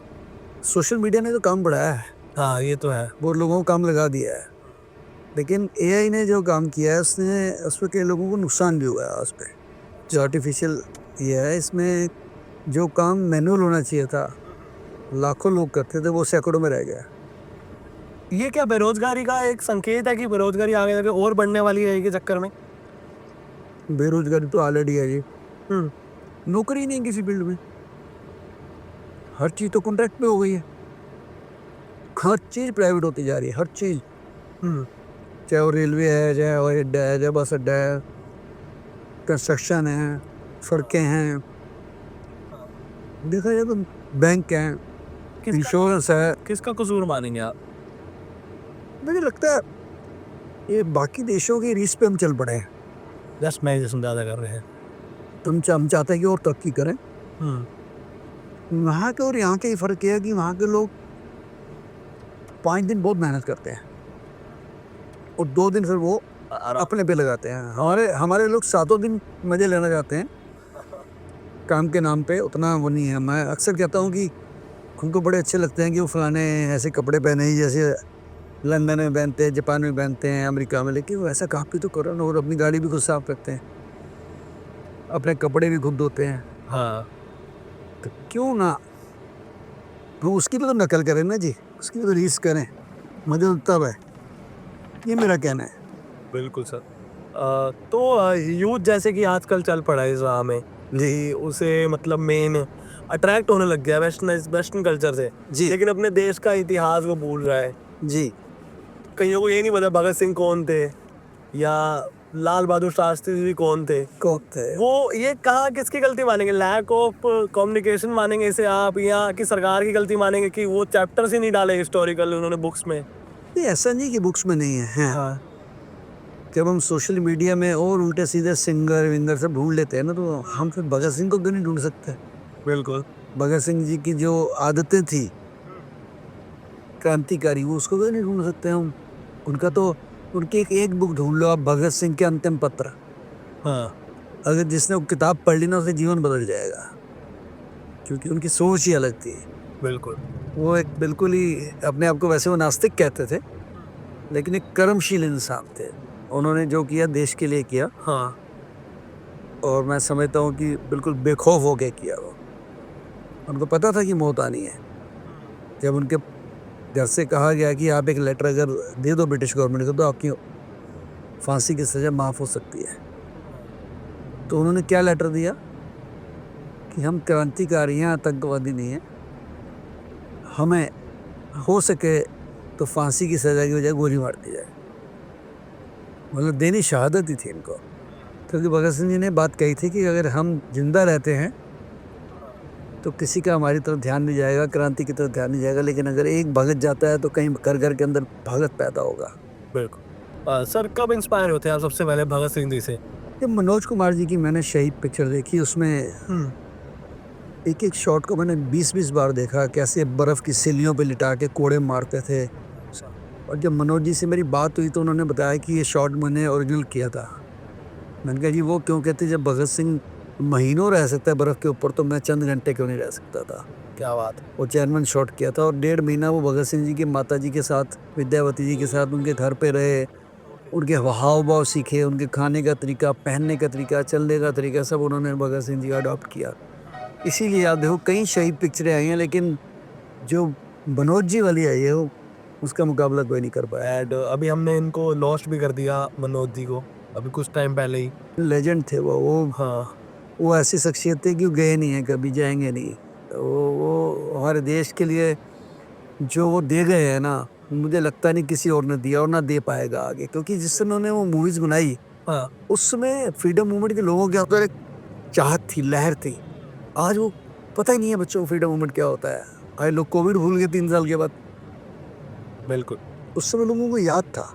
सोशल मीडिया ने तो काम बढ़ाया है, हाँ ये तो है, बहुत लोगों को काम लगा दिया है, लेकिन AI ने जो काम किया है उसमें कई लोगों को नुकसान भी हुआ है। उस पर जो आर्टिफिशियल ये है, इसमें जो काम मैनुअल होना चाहिए था, लाखों लोग करते थे, वो सैकड़ों में रह गया। ये क्या बेरोजगारी का एक संकेत है कि बेरोजगारी आगे जाके और बढ़ने वाली है के चक्कर में? बेरोजगारी तो ऑलरेडी है जी। नौकरी नहीं किसी फील्ड में, हर चीज़ तो कॉन्ट्रैक्ट पे हो गई है, हर चीज़ प्राइवेट होती जा रही है, हर चीज़। चाहे वो रेलवे है, चाहे हवाई अड्डा है, चाहे बस अड्डा है, कंस्ट्रक्शन है, सड़कें हैं, देखा जाए तो बैंक है, इंश्योरेंस है। किसका कसूर मानेंगे आप? मुझे लगता है ये बाकी देशों की रीस पे हम चल पड़े हैं। जस्ट मैं जिसम ज़्यादा कर रहे हैं। हम चाहते हैं कि और तरक्की करें। हम्म। वहाँ के और यहाँ के ही फ़र्क ये है कि वहाँ के लोग 5 दिन बहुत मेहनत करते हैं और 2 दिन फिर वो अपने पे लगाते हैं। हमारे हमारे लोग 7 दिन मज़े लेना चाहते हैं, काम के नाम पे उतना वो नहीं है। मैं अक्सर कहता हूँ कि उनको बड़े अच्छे लगते हैं कि वो फलाने ऐसे कपड़े पहने ही जैसे लंदन में पहनते हैं, जापान में पहनते हैं, अमेरिका में, लेकिन वो ऐसा काम भी तो करो ना। और अपनी गाड़ी भी खुद साफ रखते हैं, अपने कपड़े भी खुद धोते हैं, हाँ, तो क्यों ना वो उसकी भी तो नकल करें ना जी, उसकी भी तो रीस करें। मज़े तो तब है, ये मेरा कहना है। बिल्कुल सर। तो यूथ जैसे कि आजकल चल पड़ा है इस राह में जी, उसे मतलब मेन अट्रैक्ट होने लग गया वेस्टर्न कल्चर से जी लेकिन अपने देश का इतिहास वो भूल रहा है। जी कईयों को ये नहीं पता भगत सिंह कौन थे या लाल बहादुर शास्त्री जी कौन थे। कौन थे? वो ये कहाँ किसकी गलती मानेंगे, लैक ऑफ कम्युनिकेशन मानेंगे इसे आप, या कि सरकार की गलती मानेंगे कि वो चैप्टर्स ही नहीं डाले हिस्टोरिकल उन्होंने बुक्स में? ये ऐसा नहीं कि बुक्स में नहीं है, हैं। हाँ, जब हम सोशल मीडिया में और उल्टे सीधे सिंगर विंगर सब ढूंढ लेते हैं ना, तो हम फिर भगत सिंह को क्यों नहीं ढूंढ सकते? बिल्कुल। भगत सिंह जी की जो आदतें थी क्रांतिकारी, वो उसको क्यों नहीं ढूंढ सकते हम? उनका तो उनकी एक बुक ढूंढ लो आप, भगत सिंह के अंतिम पत्र। हाँ, अगर जिसने वो किताब पढ़ ली ना, उसका जीवन बदल जाएगा, क्योंकि उनकी सोच ही अलग थी। बिल्कुल। वो एक बिल्कुल ही अपने आप को, वैसे वो नास्तिक कहते थे, लेकिन एक कर्मशील इंसान थे। उन्होंने जो किया देश के लिए किया, हाँ, और मैं समझता हूँ कि बिल्कुल बेखौफ होके किया वो। उनको पता था कि मौत आनी है। जब उनके घर से कहा गया कि आप एक लेटर अगर दे दो ब्रिटिश गवर्नमेंट को तो आपकी फांसी की सज़ा माफ़ हो सकती है, तो उन्होंने क्या लेटर दिया कि हम क्रांतिकारी हैं, आतंकवादी नहीं हैं, हमें हो सके तो फांसी की सज़ा की बजाय गोली मार दी जाए। मतलब देनी शहादत ही थी इनको, क्योंकि भगत सिंह जी ने बात कही थी कि अगर हम जिंदा रहते हैं तो किसी का हमारी तरफ ध्यान नहीं जाएगा, क्रांति की तरफ ध्यान नहीं जाएगा, लेकिन अगर एक भगत जाता है तो कहीं घर घर के अंदर भगत पैदा होगा। बिल्कुल। सर कब इंस्पायर होते हैं आप सबसे पहले भगत सिंह जी से? ये मनोज कुमार जी की मैंने शहीद पिक्चर देखी, उसमें एक एक शॉट को मैंने 20-20 बार देखा, कैसे बर्फ़ की सिल्लियों पे लिटा के कोड़े मारते थे। और जब मनोज जी से मेरी बात हुई तो उन्होंने बताया कि ये शॉट मैंने ओरिजिनल किया था। मैंने कहा जी वो क्यों कहते, जब भगत सिंह महीनों रह सकता है बर्फ़ के ऊपर, तो मैं चंद घंटे क्यों नहीं रह सकता था? क्या बात है। वो चेयरमैन शॉट किया था, और 1.5 महीना वो भगत सिंह जी की माता जी के साथ, विद्यावती जी के साथ उनके घर पे रहे, उनके हाव भाव सीखे, उनके खाने का तरीका, पहनने का तरीका, चलने का तरीका, सब उन्होंने भगत सिंह जी का अडॉप्ट किया। इसीलिए आप देखो कई शहीद पिक्चरें आई हैं, लेकिन जो मनोज जी वाली आई है वो, उसका मुकाबला कोई नहीं कर पाया। एंड अभी हमने इनको लॉस्ट भी कर दिया मनोज जी को, अभी कुछ टाइम पहले ही। लेजेंड थे वो। हाँ, वो ऐसी शख्सियत थे कि वो गए नहीं हैं, कभी जाएंगे नहीं। वो हमारे देश के लिए जो वो दे गए हैं ना, मुझे लगता नहीं किसी और ने दिया और ना दे पाएगा आगे, क्योंकि जिस समय उन्होंने वो मूवीज़ बनाई, हाँ, उस समय फ्रीडम मूवमेंट के लोगों के अंदर एक चाहत थी, लहर थी। आज वो पता ही नहीं है बच्चों को फ्रीडम मूवमेंट क्या होता है। आज लोग कोविड भूल गए 3 साल के बाद। बिल्कुल। उस समय लोगों को याद था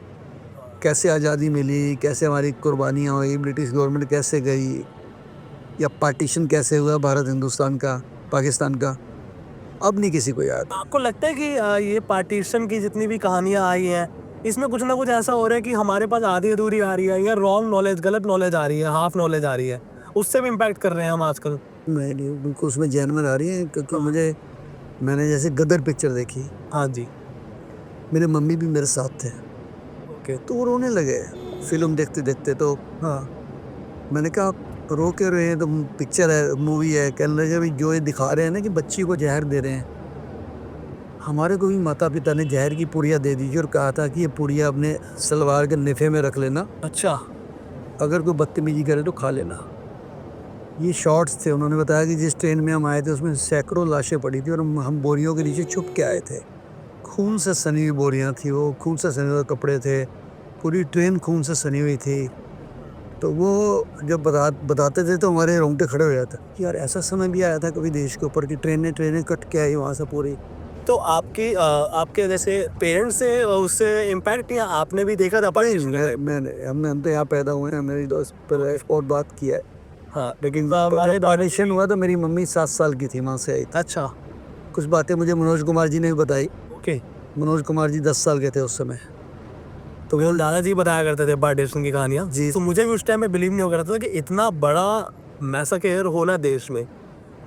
कैसे आज़ादी मिली, कैसे हमारी कुर्बानियाँ हुई, ब्रिटिश गवर्नमेंट कैसे गई, या पार्टीशन कैसे हुआ भारत हिंदुस्तान का, पाकिस्तान का। अब नहीं किसी को याद। आपको लगता है कि ये पार्टीशन की जितनी भी कहानियाँ आई हैं, इसमें कुछ ना कुछ ऐसा हो रहा है कि हमारे पास आधी अधूरी आ रही है या रॉन्ग नॉलेज, गलत नॉलेज आ रही है, हाफ नॉलेज आ रही है, उससे भी इम्पैक्ट कर रहे हैं हम आजकल? नहीं, बिल्कुल उसमें जैनवन आ रही है, क्योंकि मैंने जैसे गदर पिक्चर देखी, हाँ जी। मेरे मम्मी भी मेरे साथ थे, ओके। तो वो रोने लगे फिल्म देखते देखते। तो हाँ, मैंने कहा आप रो के रहे हैं, तो पिक्चर है, मूवी है। कहने लगे भाई जो ये दिखा रहे हैं ना कि बच्ची को जहर दे रहे हैं, हमारे को भी माता पिता ने जहर की पुड़िया दे दीजिए और कहा था कि ये पुड़िया अपने सलवार के निफे में रख लेना, अच्छा। अगर कोई बदतमीजी करे तो खा लेना। ये शॉर्ट्स थे। उन्होंने बताया कि जिस ट्रेन में हम आए थे उसमें सैकड़ों लाशें पड़ी थी और हम बोरियों के नीचे छुप के आए थे। खून से सनी हुई बोरियां थी वो, खून से सने हुए कपड़े थे, पूरी ट्रेन खून से सनी हुई थी। तो वो जब बताते थे तो हमारे रोंगटे खड़े हो जाते कि यार ऐसा समय भी आया था कभी देश के ऊपर कि ट्रेनें ट्रेनें कट के आई वहाँ से पूरी। तो आपके जैसे पेरेंट्स से उससे इम्पैक्ट या आपने भी देखा था नहीं हम तो यहाँ पैदा हुए हैं, मेरी दोस्त पर और बात किया है। हाँ लेकिन हमारे पार्टीशन हुआ तो मेरी मम्मी 7 साल की थी, वहाँ से आई थी। अच्छा कुछ बातें मुझे मनोज कुमार जी ने भी बताई। ओके। मनोज कुमार जी 10 साल के थे उस समय। तो वो दादाजी बताया करते थे पार्टीशन की कहानियाँ जी। तो मुझे भी उस टाइम में बिलीव नहीं हो रहा था कि इतना बड़ा मैसाकेर होना देश में।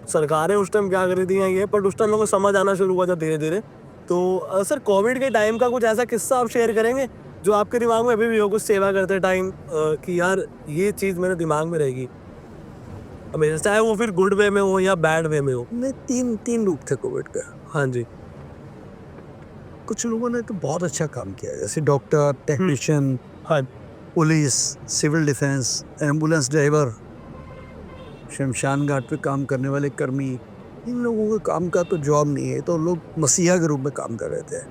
सरकारें उस टाइम क्या कर रही थी ये, बट उस टाइम लोगों को समझ आना शुरू हुआ था धीरे धीरे। तो सर कोविड के टाइम का कुछ ऐसा किस्सा आप शेयर करेंगे जो आपके दिमाग में अभी भी हो, कुछ सेवा करते टाइम कि यार ये चीज़ मेरे दिमाग में रहेगी हमेशा, चाहे वो फिर गुड वे में हो या बैड वे में हो। नहीं, तीन रूप थे कोविड का। हाँ जी। कुछ लोगों ने तो बहुत अच्छा काम किया, जैसे डॉक्टर, टेक्नीशियन, हाँ police, civil defence, ambulance driver, शमशान घाट पे काम करने वाले कर्मी। इन लोगों के काम का तो जॉब नहीं है, तो लोग मसीहा के रूप में काम कर रहे थे।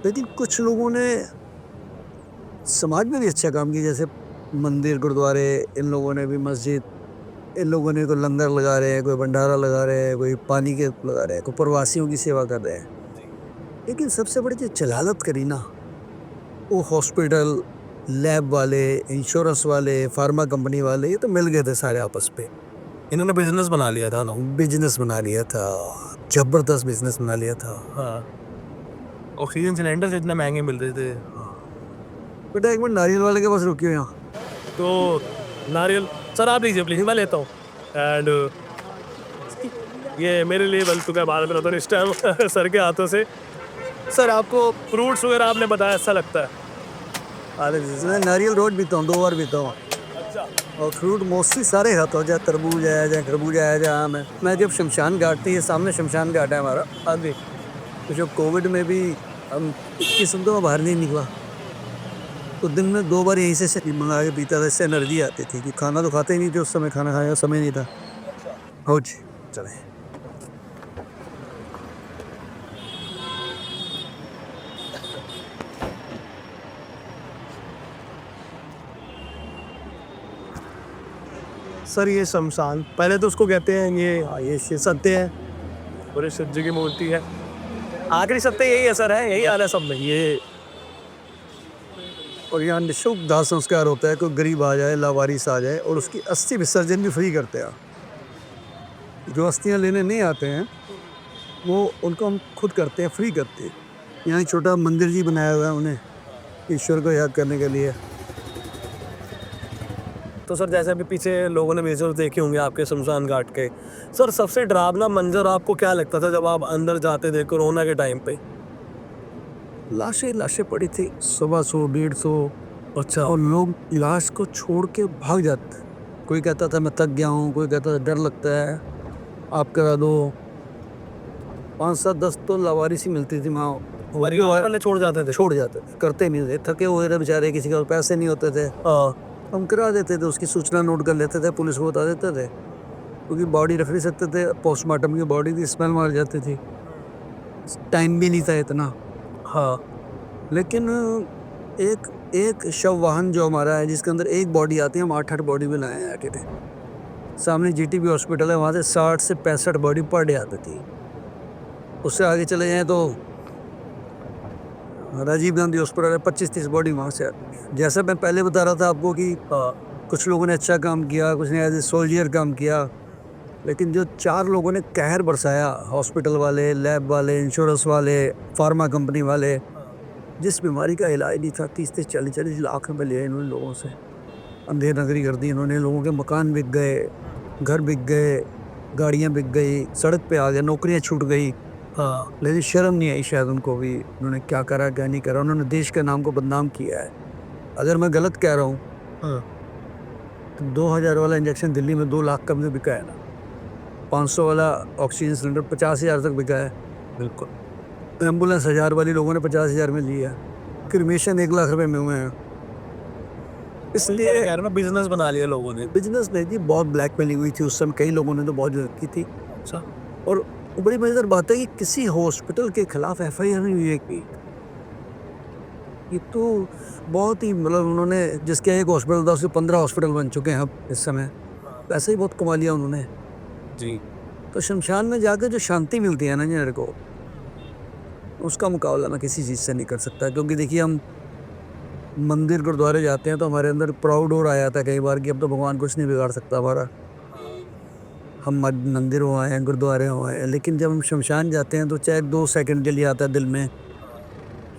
लेकिन कुछ लोगों ने समाज में भी अच्छा काम किया, जैसे मंदिर, गुरुद्वारे, इन लोगों ने भी मस्जिद, इन लोगों ने कोई लंगर लगा रहे हैं, कोई भंडारा लगा रहे हैं, कोई पानी के लगा रहे हैं, कोई प्रवासियों की सेवा कर रहे हैं। लेकिन सबसे बड़ी जो जलालत करी ना, वो हॉस्पिटल, लैब वाले, इंश्योरेंस वाले, फार्मा कंपनी वाले, ये तो मिल गए थे सारे आपस पे। इन्होंने बिजनेस बना लिया था ना। बिजनेस बना लिया था, जबरदस्त बिजनेस बना लिया था। हाँ ऑक्सीजन सिलेंडर इतने महंगे मिल रहे थे। बेटा एक मिनट नारियल वाले के पास रुकियो यहाँ। तो नारियल सर आप लीजिए प्लीज, मैं लेता हूँ। एंड ये मेरे लिए बन चुका है बाद में तो इस टाइम सर के हाथों से। सर आपको फ्रूट्स वगैरह आपने बताया अच्छा लगता है? अरे मैं नारियल रोड पीता हूँ, 2 बार पीता हूँ। और फ्रूट मोस्टली सारे खाता हूँ, चाहे तरबूज है, चाहे खरबूजा है, चाहे आम है। मैं जब शमशान घाट थी, ये सामने शमशान घाट है हमारा। हाँ जी। तो जब कोविड में भी हम 21 दिन तो बाहर नहीं निकला, तो दिन में 2 बार यहीं से मंगा के पीता था, इससे एनर्जी आती थी। कि खाना तो खाते ही नहीं थे उस समय, खाना खाने का समय नहीं था। हो जी चले। सर ये शमशान पहले तो उसको कहते हैं ये शिव सत्य है और ये शिव जी की मूर्ति है। आखिरी सत्य यही असर है, यही हाल है सब में ये। और यहाँ निःशुल्क दाह संस्कार होता है, कोई गरीब आ जाए, लावारिस आ जाए, और उसकी अस्थि विसर्जन भी फ्री करते हैं। जो अस्थियाँ लेने नहीं आते हैं वो उनको हम खुद करते हैं, फ्री करते हैं। यहाँ एक छोटा मंदिर जी बनाया हुआ है उन्हें ईश्वर को याद करने के लिए। तो सर जैसे अभी पीछे लोगों ने विजुअल देखे होंगे आपके शमशान घाट के, सर सबसे डरावना मंजर आपको क्या लगता था जब आप अंदर जाते थे कोरोना के टाइम पे? लाशें पड़ी थी, 100 150। अच्छा। और लोग लाश को छोड़ के भाग जाते। कोई कहता था मैं थक गया हूँ, कोई कहता था डर लगता है, आप करा दो। 5 7 10 तो लावारिस ही मिलती थी वहाँ। वाले छोड़ जाते थे? छोड़ जाते थे, करते नहीं थे, थके हुए थे बेचारे, किसी के पैसे नहीं होते थे। हम करा देते थे, उसकी सूचना नोट कर लेते थे, पुलिस को बता देते थे, क्योंकि बॉडी रख नहीं सकते थे। पोस्टमार्टम की बॉडी की स्मेल मार जाती थी, टाइम भी नहीं था इतना। हाँ। लेकिन एक शव वाहन जो हमारा है, जिसके अंदर एक बॉडी आती है, हम 8 बॉडी में लाए आके थे। सामने जीटीबी हॉस्पिटल है, वहाँ से 60 से 65 बॉडी पर डे आती थी। उससे आगे चले जाएँ तो राजीव गांधी हॉस्पिटल है, 25-30 बॉडी वहाँ से आती है। जैसा मैं पहले बता रहा था आपको कि कुछ लोगों ने अच्छा काम किया, कुछ ने एज ए सोल्जियर काम किया, लेकिन जो 4 लोगों ने कहर बरसाया, हॉस्पिटल वाले, लैब वाले, इंश्योरेंस वाले, फार्मा कंपनी वाले, जिस बीमारी का इलाज नहीं था, 30-40 लाख रुपए लिए इन्होंने लोगों से, अंधेर नगरी कर दी इन्होंने। लोगों के मकान बिक गए, घर बिक गए, गाड़ियाँ बिक गई, सड़क पे आ गए, नौकरियाँ छूट गई। हाँ। लेकिन शर्म नहीं आई शायद उनको भी, उन्होंने क्या करा क्या नहीं करा। उन्होंने देश के नाम को बदनाम किया है। अगर मैं गलत कह रहा हूँ हाँ। तो 2000 वाला इंजेक्शन दिल्ली में 2 लाख कम में बिका है ना, 500 वाला ऑक्सीजन सिलेंडर 50,000 तक बिका है। बिल्कुल। एम्बुलेंस 1000 वाली लोगों ने 50,000 में ली है। क्रिमेशन 1 लाख रुपए में हुए हैं। इसलिए कह रहा ना बिजनेस बना लिया लोगों ने। बिजनेस नहीं थी, बहुत ब्लैकमेलिंग हुई थी उस समय, कई लोगों ने तो बहुत की थी। अच्छा। और बड़ी मजेदार बात है कि किसी हॉस्पिटल के खिलाफ FIR नहीं हुई है कि ये तो बहुत ही मतलब उन्होंने जिसके एक हॉस्पिटल था उसके 15 हॉस्पिटल बन चुके हैं अब इस समय। पैसे ही बहुत कमा लिया उन्होंने। जी। तो शमशान में जाकर जो शांति मिलती है ना जी मेरे को, उसका मुकाबला मैं किसी चीज़ से नहीं कर सकता। क्योंकि देखिए हम मंदिर गुरुद्वारे जाते हैं तो हमारे अंदर प्राउड और आ जाता है कई बार कि अब तो भगवान कुछ नहीं बिगाड़ सकता हमारा। हम मंदिर हो आए हैं, गुरुद्वारे हो आए हैं, लेकिन जब हम शमशान जाते हैं तो चाहे 2 सेकंड के लिए आता है दिल में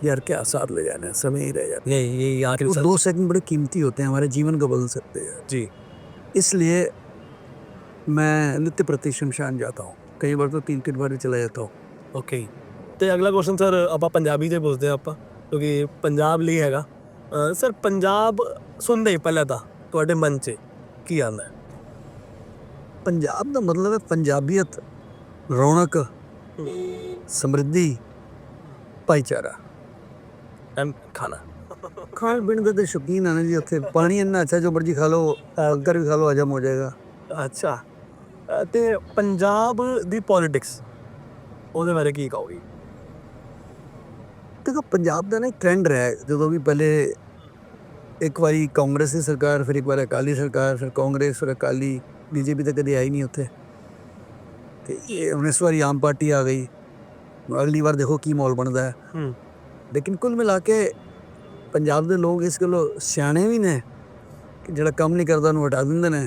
यार क्या साथ ले जाना है, समय ही रह जाता है। ये आखिरी वो 2 सेकंड बड़े कीमती होते हैं, हमारे जीवन को बदल सकते हैं। जी। इसलिए मैं नित्य प्रति शमशान जाता हूँ, कई बार तो 3-3 बार भी चला जाता हूँ। ਓਕੇ ਤੇ ਅਗਲਾ ਕੁਐਸਚਨ ਸਰ ਆਪਾਂ ਪੰਜਾਬੀ 'ਚ ਪੁੱਛਦੇ ਹਾਂ ਆਪਾਂ ਕਿਉਂਕਿ ਪੰਜਾਬ ਲਈ ਹੈਗਾ ਸਰ ਪੰਜਾਬ ਸੁਣਦੇ ਹੀ ਪਹਿਲਾਂ ਤਾਂ ਤੁਹਾਡੇ ਮਨ 'ਚ ਕੀ ਆਉਂਦਾ ਹੈ पंजाब का मतलब है पंजाबियत, रौनक, समृद्धि, भाईचारा। ਐਂਡ ਖਾਣਾ खाण पीण के तो शौकीन है ना जी, उत्थे पानी इन्ना अच्छा जो मर्जी खा लो, घर भी खा लो हजम हो जाएगा। ਅੱਛਾ ਤੇ ਪੰਜਾਬ ਦੀ ਪੋਲਿਟਿਕਸ ਉਹਦੇ ਬਾਰੇ ਕੀ ਕਹੋਗੇ देखो पंजाब का ना एक ट्रेंड रहा है, जो भी पहले एक बारी कांग्रेस की सरकार, फिर एक बार अकाली सरकार, फिर कांग्रेस, फिर अकाली, बीजेपी तो कभी आई नहीं उत्थे। ते ये हुण इस बारी आम पार्टी आ गई, अगली बार देखो की माहौल बनता है। लेकिन कुल मिला के पंजाब के लोग इस गल्लों सियाणे भी ने कि जिहड़ा काम नहीं करता उन्हें हटा देंदे ने,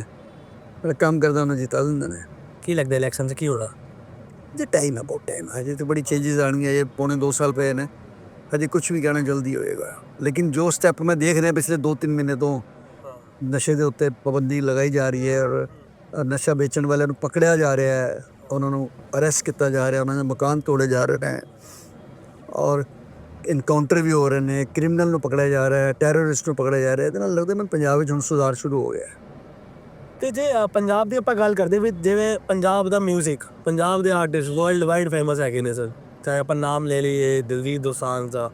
जिहड़ा काम करता उन्हें जिता देंदे ने। ਕੀ ਲੱਗਦਾ ਇਲੈਕਸ਼ਨ 'ਚ ਕੀ ਹੋਣਾ जे टाइम है, बहुत टाइम है, अजे तो बड़ी चेंजेस आनी है, ये पौने 2 साल पे ने, अजे कुछ भी कहना जल्दी होएगा। लेकिन जो स्टेप मैं देख रहे हैं पिछले 2-3 महीने तो नशे के उत्ते पाबंदी लगाई जा रही है और नशा बेचण वाले ਨੂੰ पकड़िया जा रहा है, उन्होंने अरेस्ट किया जा रहा है, उन्होंने मकान तोड़े जा रहे हैं और इनकाउंटर भी हो रहे हैं, क्रिमिनल ਨੂੰ पकड़िया जा रहा है, टैरोरिस्ट ਨੂੰ पकड़िया जा रहा है। ਇਹਦੇ ਨਾਲ ਲੱਗਦਾ ਮੈਨੂੰ ਪੰਜਾਬ ਵਿੱਚ ਹੁਣ ਸੁਧਾਰ ਸ਼ੁਰੂ ਹੋ ਗਿਆ ਹੈ। ਤੇ ਜੇ ਪੰਜਾਬ ਦੀ ਆਪਾਂ ਗੱਲ ਕਰਦੇ ਵੀ ਜਿਵੇਂ ਪੰਜਾਬ ਦਾ 뮤직 ਪੰਜਾਬ ਦੇ ਆਰਟਿਸਟ ਵਰਲਡ ਵਾਈਡ ਫੇਮਸ ਹੈਗੇ ਨੇ ਸਰ ਚਾਹੇ ਆਪਾਂ ਨਾਮ ਲੈ ਲਈਏ ਦਿਲਜੀਤ ਦੋਸਾਂਝ ਦਾ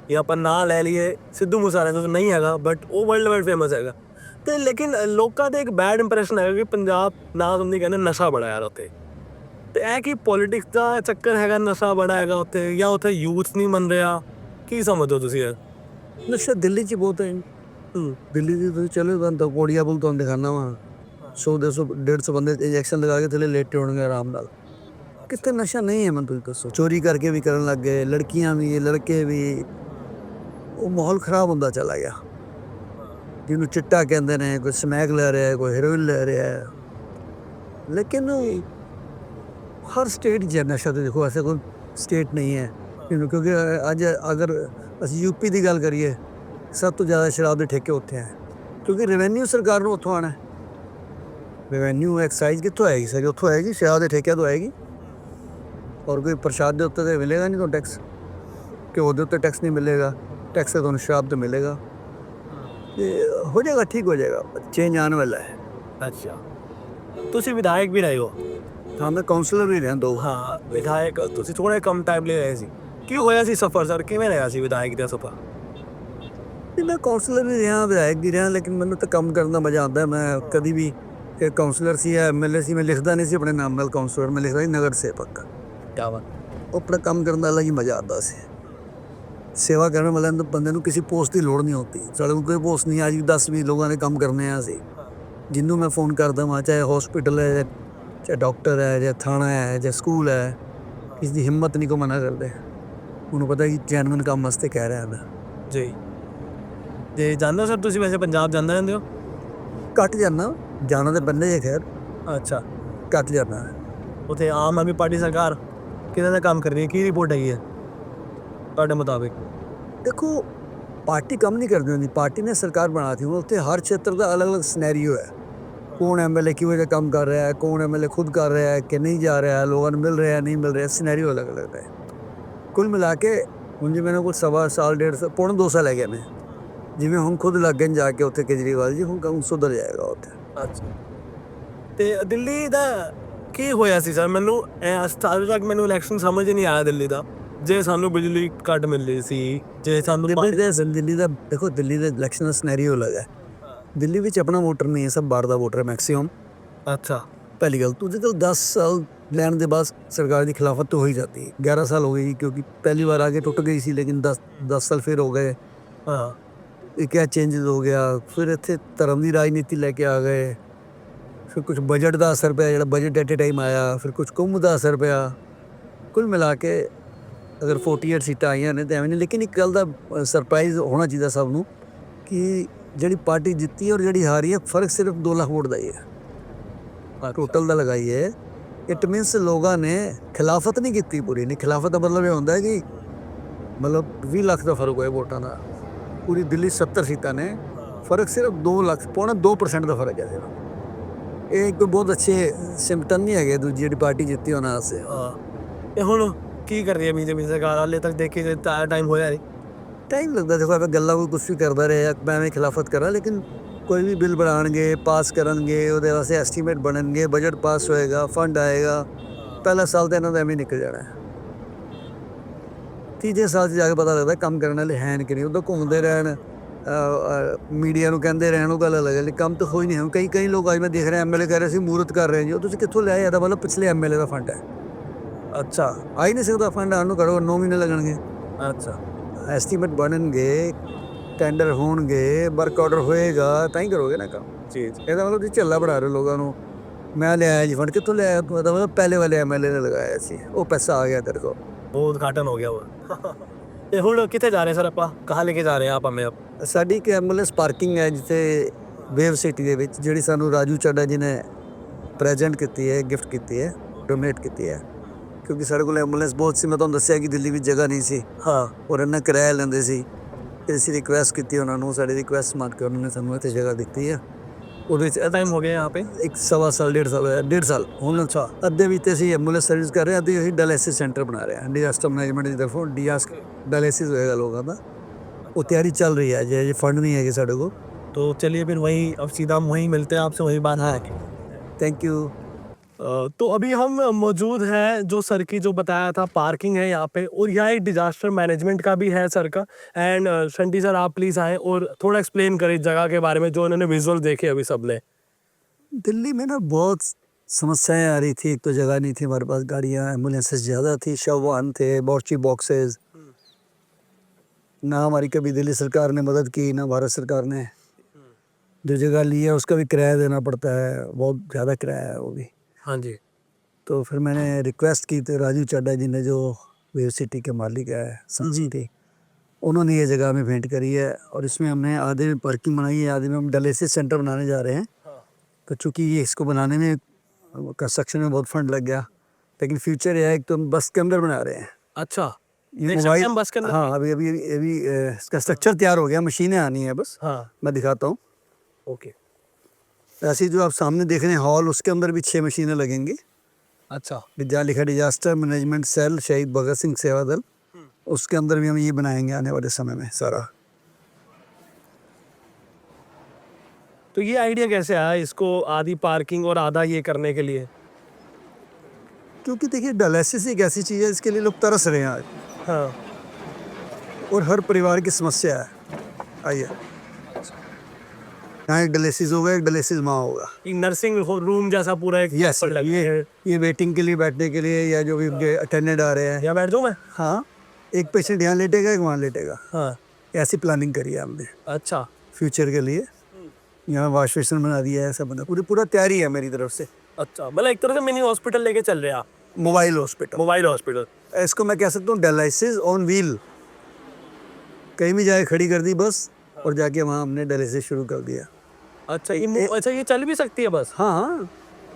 ਜਾਂ ਆਪਾਂ ਨਾਂ ਲੈ ਲਈਏ ਸਿੱਧੂ ਮੂਸੇਵਾਲੇ ਦਾ ਤਾਂ ਨਹੀਂ ਹੈਗਾ ਬਟ ਉਹ ਵਰਲਡ ਵਾਈਡ ਫੇਮਸ ਹੈਗਾ ਤੇ ਲੇਕਿਨ ਲੋਕਾਂ ਦਾ ਇੱਕ ਬੈਡ ਇੰਪ੍ਰੈਸ਼ਨ ਹੈਗਾ ਕਿ ਪੰਜਾਬ ਨਾ ਸੁਣਦੀ ਕਹਿੰਦੇ ਨਸ਼ਾ ਬੜਾ ਯਾਰ ਉੱਥੇ ਤੇ ਇਹ ਕੀ ਪੋਲਿਟਿਕਸ ਦਾ ਚੱਕਰ ਹੈਗਾ ਨਸ਼ਾ ਬੜਾ ਹੈਗਾ ਉੱਥੇ ਜਾਂ ਉੱਥੇ ਯੂਥ ਨਹੀਂ ਮੰਨ ਰਿਹਾ ਕੀ ਸਮਝਦੇ ਹੋ ਤੁਸੀਂ ਇਹ ਨਸ਼ਾ ਦਿੱਲੀ 'ਚ ਬਹੁਤ ਹੈ। ਦਿੱਲੀ ਦੀ ਤੁਸੀਂ ਚਲੇ ਤਾਂ ਕੋੜੀਆ ਪੁਲ ਤੁਹਾਨੂੰ ਦਿਖਾਣਾ ਵਾ 100-150 ਬੰਦੇ ਇੰਜੈਕਸ਼ਨ ਲਗਾ ਕੇ ਥੱਲੇ ਲੇਟੇ ਹੋਣਗੇ ਆਰਾਮ ਨਾਲ। ਕਿਤੇ ਨਸ਼ਾ ਨਹੀਂ ਹੈ, ਮੈਨੂੰ ਤੁਸੀਂ ਦੱਸੋ। ਚੋਰੀ ਕਰਕੇ ਵੀ ਕਰਨ ਲੱਗ ਗਏ, ਲੜਕੀਆਂ ਵੀ ਲੜਕੇ ਵੀ, ਉਹ ਮਾਹੌਲ ਖਰਾਬ ਹੁੰਦਾ ਚਲਾ ਗਿਆ। ਜਿਹਨੂੰ ਚਿੱਟਾ ਕਹਿੰਦੇ ਨੇ, ਕੋਈ ਸਮੈਕ ਲੈ ਰਿਹਾ, ਕੋਈ ਹੈਰੋਇਨ ਲੈ ਰਿਹਾ। ਲੇਕਿਨ ਹਰ ਸਟੇਟ 'ਚ ਨਸ਼ਾ ਤਾਂ ਦੇਖੋ ਐਸਾ ਕੋਈ ਸਟੇਟ ਨਹੀਂ ਹੈ ਕਿਉਂਕਿ ਅੱਜ ਅਗਰ ਅਸੀਂ ਯੂਪੀ ਦੀ ਗੱਲ ਕਰੀਏ ਸਭ ਤੋਂ ਜ਼ਿਆਦਾ ਸ਼ਰਾਬ ਦੇ ਠੇਕੇ ਉੱਥੇ ਹੈ ਕਿਉਂਕਿ ਰੈਵਨਿਊ ਸਰਕਾਰ ਨੂੰ ਉੱਥੋਂ ਆਉਣਾ। ਰੈਵਨਿਊ ਐਕਸਾਈਜ਼ ਕਿੱਥੋਂ ਆਏਗੀ ਸਰ? ਉੱਥੋਂ ਆਏਗੀ, ਸ਼ਰਾਬ ਦੇ ਠੇਕਿਆਂ ਤੋਂ ਆਏਗੀ। ਔਰ ਕੋਈ ਪ੍ਰਸ਼ਾਦ ਦੇ ਉੱਤੇ ਤਾਂ ਮਿਲੇਗਾ ਨਹੀਂ ਤੁਹਾਨੂੰ ਟੈਕਸ, ਘਿਓ ਦੇ ਉੱਤੇ ਟੈਕਸ ਨਹੀਂ ਮਿਲੇਗਾ, ਟੈਕਸ ਤੁਹਾਨੂੰ ਸ਼ਰਾਬ ਤੋਂ ਮਿਲੇਗਾ। ਤੇ ਹੋ ਜਾਏਗਾ, ਠੀਕ ਹੋ ਜਾਏਗਾ, ਚੇਂਜ ਆਉਣ ਵਾਲਾ ਹੈ। ਅੱਛਾ ਤੁਸੀਂ ਵਿਧਾਇਕ ਵੀ ਰਹੇ ਹੋ ਹਾਂ, ਮੈਂ ਕਾਉਂਸਲਰ ਵੀ ਰਿਹਾ 2। ਹਾਂ ਵਿਧਾਇਕ ਤੁਸੀਂ ਥੋੜ੍ਹੇ ਕਮ ਟਾਈਮ ਲਈ ਰਹੇ ਸੀ ਕੀ ਹੋਇਆ ਸੀ ਸਫ਼ਰ ਸਰ ਕਿਵੇਂ ਰਿਹਾ ਸੀ ਵਿਧਾਇਕ ਦਾ ਸਫ਼ਰ ਨਹੀਂ, ਮੈਂ ਕਾਉਂਸਲਰ ਵੀ ਰਿਹਾ, ਵਿਧਾਇਕ ਵੀ ਰਿਹਾ, ਲੇਕਿਨ ਮੈਨੂੰ ਤਾਂ ਕੰਮ ਕਰਨ ਦਾ ਮਜ਼ਾ ਆਉਂਦਾ। ਮੈਂ ਕਦੀ ਵੀ ਕਾਉਂਸਲਰ ਸੀ ਜਾਂ MLA ਸੀ, ਮੈਂ ਲਿਖਦਾ ਨਹੀਂ ਸੀ ਆਪਣੇ ਨਾਮ ਨਾਲ ਕਾਉਂਸਲਰ, ਮੈਂ ਲਿਖਦਾ ਸੀ ਨਗਰ ਸੇਵਕ। ਕਿਆ ਬਾਤ ਉਹ ਆਪਣਾ ਕੰਮ ਕਰਨ ਦਾ ਅਲੱਗ ਹੀ ਮਜ਼ਾ ਆਉਂਦਾ ਸੀ। ਸੇਵਾ ਕਰਨ ਵਾਲੇ ਬੰਦੇ ਨੂੰ ਕਿਸੇ ਪੋਸਟ ਦੀ ਲੋੜ ਨਹੀਂ ਹੁੰਦੀ। ਸਾਡੇ ਕੋਲ ਕੋਈ ਪੋਸਟ ਨਹੀਂ, ਅੱਜ ਵੀ 10-20 ਲੋਕਾਂ ਨੇ ਕੰਮ ਕਰਨੇ ਆ। ਅਸੀਂ ਜਿਹਨੂੰ ਮੈਂ ਫ਼ੋਨ ਕਰਦਾ ਵਾਂ, ਚਾਹੇ ਹੌਸਪੀਟਲ ਹੈ, ਚਾਹੇ ਡਾਕਟਰ ਹੈ, ਜਾਂ ਥਾਣਾ ਹੈ, ਜਾਂ ਸਕੂਲ ਹੈ, ਕਿਸੇ ਦੀ ਹਿੰਮਤ ਨਹੀਂ ਕੋ ਮਨਾ ਕਰਦੇ। ਉਹਨੂੰ ਪਤਾ ਕਿ ਜੈਨੂਇਨ ਕੰਮ ਵਾਸਤੇ ਕਹਿ ਰਿਹਾ ਮੈਂ। ਜੀ ਤੇ ਜਾਂਦੇ ਹੋ ਸਰ ਤੁਸੀਂ ਵੈਸੇ ਪੰਜਾਬ ਜਾਂਦੇ ਰਹਿੰਦੇ ਹੋ ਘੱਟ ਜਾਂਦਾ, ਜਾਣਾ ਤਾਂ ਪੈਂਦਾ ਹੀ ਹੈ ਖੈਰ, ਅੱਛਾ ਘੱਟ ਜਾਂਦਾ। ਉੱਥੇ ਆਮ ਆਦਮੀ ਪਾਰਟੀ ਸਰਕਾਰ ਕਿਹਨਾਂ ਦਾ ਕੰਮ ਕਰ ਰਹੀ ਹੈ ਕੀ ਰਿਪੋਰਟ ਹੈਗੀ ਹੈ ਤੁਹਾਡੇ ਮੁਤਾਬਿਕ ਦੇਖੋ ਪਾਰਟੀ ਕੰਮ ਨਹੀਂ ਕਰਦੀ ਹੁੰਦੀ, ਪਾਰਟੀ ਨੇ ਸਰਕਾਰ ਬਣਾਤੀ। ਹੁਣ ਉੱਥੇ ਹਰ ਖੇਤਰ ਦਾ ਅਲੱਗ-ਅਲੱਗ ਸਿਨੈਰੀਓ ਹੈ। ਕੌਣ MLA ਕਿਹੋ ਜਿਹਾ ਕੰਮ ਕਰ ਰਿਹਾ ਹੈ, ਕੌਣ MLA ਖੁਦ ਕਰ ਰਿਹਾ ਹੈ ਕਿ ਨਹੀਂ ਜਾ ਰਿਹਾ, ਲੋਕਾਂ ਨੂੰ ਮਿਲ ਰਿਹਾ ਨਹੀਂ ਮਿਲ ਰਿਹਾ, ਸਿਨੈਰੀਓ ਅਲੱਗ-ਅਲੱਗ ਹੈ। ਕੁੱਲ ਮਿਲਾ ਕੇ ਹੁਣ ਜਿਵੇਂ ਮੈਨੂੰ ਕੋਈ 1.25 ਸਾਲ 1.5 ਸਾਲ ਪੌਣੇ 2 ਸਾਲ ਹੈਗੇ ਨੇ, ਜਿਵੇਂ ਹੁਣ ਖੁਦ ਲੱਗੇ ਨੇ ਜਾ ਕੇ ਉੱਥੇ ਕੇਜਰੀਵਾਲ ਜੀ, ਹੁਣ ਕੰਮ ਸੁਧਰ ਜਾਏਗਾ ਉੱਥੇ। ਅੱਛਾ ਤੇ ਦਿੱਲੀ ਦਾ ਕੀ ਹੋਇਆ ਸੀ ਸਰ ਮੈਨੂੰ ਅੱਜ ਤੱਕ ਮੈਨੂੰ ਇਲੈਕਸ਼ਨ ਸਮਝ ਨਹੀਂ ਆਇਆ ਦਿੱਲੀ ਦਾ ਜੇ ਸਾਨੂੰ ਬਿਜਲੀ ਘੱਟ ਮਿਲ ਰਹੀ ਸੀ ਜੇ ਸਾਨੂੰ ਦਿੱਲੀ ਦਾ ਦੇਖੋ, ਦਿੱਲੀ ਦੇ ਇਲੈਕਸ਼ਨ ਦਾ ਸਿਨੈਰੀਓ ਅਲੱਗ ਹੈ। ਦਿੱਲੀ ਵਿੱਚ ਆਪਣਾ ਵੋਟਰ ਨਹੀਂ ਹੈ, ਸਭ ਬਾਹਰ ਦਾ ਵੋਟਰ ਹੈ ਮੈਕਸੀਮਮ। ਅੱਛਾ ਪਹਿਲੀ ਗੱਲ, ਦੂਜੀ ਗੱਲ 10 ਸਾਲ ਲੈਣ ਦੇ ਬਾਅਦ ਸਰਕਾਰ ਦੀ ਖਿਲਾਫਤ तो हो ही जाती है। 11 साल हो गई क्योंकि पहली बार आगे टूट गई सी, लेकिन 10 साल फिर हो गए, हाँ ये क्या चेंजेस हो गया। फिर इत्थे धर्म की राजनीति लेके आ गए। फिर कुछ बजट का असर पाया, जो बजट एट ए टाइम आया। फिर कुछ कुंभ का असर पाया। कुल मिला के अगर 48 सीटां आईयां ने तो एवें नहीं, लेकिन एक गल का सरप्राइज होना चाहिए सब नूं कि जिहड़ी पार्टी जित्ती है और जिहड़ी हारी है, फर्क सिर्फ 2 लाख वोट का ही है। टोटल का लगाई है। इट मीनस लोगों ने खिलाफत नहीं की पूरी। नहीं, खिलाफत का मतलब यह होता है कि मतलब 20 लाख का फर्क होया वोटां का। पूरी दिल्ली 70 सीटां ने, फर्क सिर्फ 2 लाख, पौने 2% का फर्क है सिर्फ। ਇਹ ਇੱਕ ਬਹੁਤ ਅੱਛੇ ਸਿੰਪਟਮ ਨਹੀਂ ਹੈਗੇ ਦੂਜੀ ਜਿਹੜੀ ਪਾਰਟੀ ਜਿੱਤੀ ਉਹਨਾਂ ਵਾਸਤੇ। ਤੇ ਹੁਣ ਕੀ ਕਰ ਰਹੀ ਹੈ ਬੀਜੇਪੀ ਸਰਕਾਰ? ਹਾਲੇ ਤੱਕ ਦੇਖੀ ਜੇ ਟਾਈਮ ਹੋਇਆ ਨਹੀਂ। ਟਾਈਮ ਲੱਗਦਾ, ਦੇਖੋ ਐਵੇਂ ਗੱਲਾਂ ਕੋਈ ਕੁਛ ਵੀ ਕਰਦਾ ਰਿਹਾ, ਮੈਂ ਐਵੇਂ ਖਿਲਾਫਤ ਕਰਾਂ, ਲੇਕਿਨ ਕੋਈ ਵੀ ਬਿੱਲ ਬਣਾਉਣਗੇ, ਪਾਸ ਕਰਨਗੇ, ਉਹਦੇ ਵਾਸਤੇ ਐਸਟੀਮੇਟ ਬਣਨਗੇ, ਬਜਟ ਪਾਸ ਹੋਏਗਾ, ਫੰਡ ਆਏਗਾ। ਪਹਿਲਾ ਸਾਲ ਤਾਂ ਇਹਨਾਂ ਦਾ ਐਵੇਂ ਨਿਕਲ ਜਾਣਾ ਹੈ। ਤੀਜੇ ਸਾਲ 'ਚ ਜਾ ਕੇ ਪਤਾ ਲੱਗਦਾ ਕੰਮ ਕਰਨ ਵਾਲੇ ਹੈ ਕਿ ਨਹੀਂ। ਉੱਦਾਂ ਘੁੰਮਦੇ ਰਹਿਣ, ਮੀਡੀਆ ਨੂੰ ਕਹਿੰਦੇ ਰਹਿਣ, ਉਹ ਗੱਲ ਅਲੱਗ ਹੈ, ਲੇਕਿਨ ਕੰਮ ਤਾਂ ਕੋਈ ਨਹੀਂ ਹੈ। ਕਈ ਲੋਕ ਅੱਜ ਮੈਂ ਦੇਖ ਰਿਹਾ ਐਮਐਲਏ ਕਹਿ ਰਹੇ ਸੀ ਮੂਰਤ ਕਰ ਰਹੇ ਜੀ। ਉਹ ਤੁਸੀਂ ਕਿੱਥੋਂ ਲਿਆਏ? ਇਹਦਾ ਮਤਲਬ ਪਿਛਲੇ ਐਮਐਲਏ ਦਾ ਫੰਡ ਹੈ। ਅੱਛਾ ਆ ਹੀ ਨਹੀਂ ਸਕਦਾ ਫੰਡ ਆਉਣ ਨੂੰ, ਘੱਟੋ 9 ਮਹੀਨੇ ਲੱਗਣਗੇ। ਅੱਛਾ ਐਸਟੀਮੇਟ ਬਣਨਗੇ, ਟੈਂਡਰ ਹੋਣਗੇ, ਵਰਕ ਆਰਡਰ ਹੋਏਗਾ, ਤਾਂ ਹੀ ਕਰੋਗੇ ਨਾ ਕੰਮ। ਜੀ ਇਹਦਾ ਮਤਲਬ ਤੁਸੀਂ ਝੱਲਾ ਬਣਾ ਰਹੇ ਹੋ ਲੋਕਾਂ ਨੂੰ। ਮੈਂ ਲਿਆਇਆ ਜੀ ਫੰਡ, ਕਿੱਥੋਂ ਲਿਆਇਆ ਤੂੰ? ਇਹਦਾ ਮਤਲਬ ਪਹਿਲੇ ਵਾਲੇ ਐਮਐਲਏ ਨੇ ਲਗਾਇਆ ਸੀ, ਉਹ ਪੈਸਾ ਆ ਗਿਆ ਤੇਰੇ ਕੋਲ। ਉਹ ਉਦਘਾਟਨ ਹੋ ਗਿਆ ਉਹ। ਤੇ ਹੁਣ ਕਿੱਥੇ ਜਾ ਰਹੇ ਸਰ ਆਪਾਂ? ਕਹਾਂ ਲੈ ਕੇ ਜਾ ਰਹੇ ਆ ਆਪਾਂ? ਮੈਂ ਸਾਡੀ ਇੱਕ ਐਂਬੂਲੈਂਸ ਪਾਰਕਿੰਗ ਹੈ ਜਿੱਥੇ ਵੇਵ ਸਿਟੀ ਦੇ ਵਿੱਚ, ਜਿਹੜੀ ਸਾਨੂੰ ਰਾਜੂ ਚੱਡਾ ਜੀ ਨੇ ਪ੍ਰੈਜ਼ੈਂਟ ਕੀਤੀ ਹੈ, ਗਿਫਟ ਕੀਤੀ ਹੈ, ਡੋਨੇਟ ਕੀਤੀ ਹੈ। ਕਿਉਂਕਿ ਸਾਡੇ ਕੋਲ ਐਂਬੂਲੈਂਸ ਬਹੁਤ ਸੀ। ਮੈਂ ਤੁਹਾਨੂੰ ਦੱਸਿਆ ਕਿ ਦਿੱਲੀ ਵਿੱਚ ਜਗ੍ਹਾ ਨਹੀਂ ਸੀ ਹਾਂ ਔਰ ਇਹਨਾਂ ਕਿਰਾਇਆ ਲੈਂਦੇ ਸੀ। ਫਿਰ ਅਸੀਂ ਰਿਕੁਐਸਟ ਕੀਤੀ ਉਹਨਾਂ ਨੂੰ, ਸਾਡੀ ਰਿਕੁਐਸਟ ਮੰਨ ਕੇ ਉਹਨਾਂ ਨੇ ਸਾਨੂੰ ਇੱਥੇ ਜਗ੍ਹਾ ਦਿੱਤੀ ਹੈ। ਉਹਦੇ ਵਿੱਚ ਟਾਈਮ ਹੋ ਗਿਆ यहाँ पे? ਇੱਕ ਸਵਾ ਸਾਲ, 1.5 ਸਾਲ ਹੁਣ। ਅੱਛਾ, ਅੱਧੇ ਵਿੱਚ ਅਸੀਂ ਐਂਬੂਲੈਂਸ ਸਰਵਿਸ ਕਰ ਰਹੇ ਹਾਂ, ਅੱਧੇ ਅਸੀਂ ਡਾਇਲਿਸਿਸ ਸੈਂਟਰ ਬਣਾ ਰਹੇ ਹਾਂ। ਡਿਜ਼ਾਸਟਰ ਮੈਨੇਜਮੈਂਟ ਦੀ ਤਰਫੋਂ ਡਾਇਲਿਸਿਸ ਹੋਏਗਾ ਲੋਕਾਂ ਦਾ। ਉਹ ਤਿਆਰੀ ਚੱਲ ਰਹੀ ਹੈ, ਜੇ ਫੰਡ ਨਹੀਂ ਹੈਗੇ ਸਾਡੇ ਕੋਲ। तो चलिए फिर वहीं अब सीधा हम वहीं मिलते हैं आपसे, वहीं बात है। Thank you. तो अभी हम मौजूद हैं जो सर की जो बताया था पार्किंग है यहाँ पे, और यहाँ एक डिजास्टर मैनेजमेंट का भी है सर का। एंड शंटी सर आप प्लीज़ आएँ और थोड़ा एक्सप्लेन करें इस जगह के बारे में जो उन्होंने विजुअल देखे अभी सब ने। दिल्ली में ना बहुत समस्याएं आ रही थी। एक तो जगह नहीं थी हमारे पास, गाड़ियाँ एम्बुलेंसेस ज़्यादा थी, शव वाहन थे, बहुत सी बॉक्सेस। ना हमारी कभी दिल्ली सरकार ने मदद की, ना भारत सरकार ने। जो जगह ली है उसका भी किराया देना पड़ता है, बहुत ज़्यादा किराया है वो भी। हाँ जी। तो फिर मैंने रिक्वेस्ट की तो राजू चड्डा जी ने, जो वेव सिटी के मालिक है, संजी थी, उन्होंने ये जगह हमें भेंट करी है। और इसमें हमने आधे में पार्किंग बनाई है, आधे में हम डायलिसिस सेंटर बनाने जा रहे हैं। तो चूँकि ये इसको बनाने में कंस्ट्रक्शन में बहुत फंड लग गया, लेकिन फ्यूचर ये है एक तो हम बस के अंदर बना रहे हैं। अच्छा ये देख सकते हैं हम बस के अंदर? हाँ, अभी अभी अभी इसका स्ट्रक्चर तैयार हो गया, मशीनें आनी है बस। हाँ मैं दिखाता हूँ। ओके। ऐसी जो आप सामने देख रहे हैं हॉल, उसके अंदर भी 6 मशीनें लगेंगी। अच्छा जहाँ लिखा डिजास्टर मैनेजमेंट सेल शहीद भगत सिंह सेवा दल, उसके अंदर भी हम ये बनाएंगे आने वाले समय में सारा। तो ये आइडिया कैसे आया इसको आधी पार्किंग और आधा ये करने के लिए? क्योंकि देखिए डायलिसिस एक ऐसी चीज़ है इसके लिए लोग तरस रहे हैं आज, हाँ और हर परिवार की समस्या है। आइए, यहाँ एक डायलिसिस होगा, एक डायलिसिस माँ होगा। एक नर्सिंग रूम जैसा पूरा एक यस, पर लगे हैं। ये वेटिंग के लिए, बैठने के लिए, या जो भी अटेंडेंट आ रहे हैं। यहाँ बैठ जाऊँ मैं? हाँ, एक पेशेंट यहाँ लेटेगा, एक वहाँ लेटेगा। हाँ ऐसी प्लानिंग करी है हमने अच्छा फ्यूचर के लिए। यहाँ वॉश बेसिन बना दिया है, ऐसा बना, पूरा तैयारी है मेरी तरफ से। अच्छा, मतलब एक तरह से मिनी हॉस्पिटल लेके चल रहे हैं आप? Mobile hospital, mobile hospital. इसको मैं कह सकता हूँ डायलिसिस ऑन व्हील। कहीं भी जाके खड़ी कर दी बस, और जाके वहाँ हमने डायलिसिस शुरू कर दिया। अच्छा ये चल भी सकती है बस? हाँ हाँ,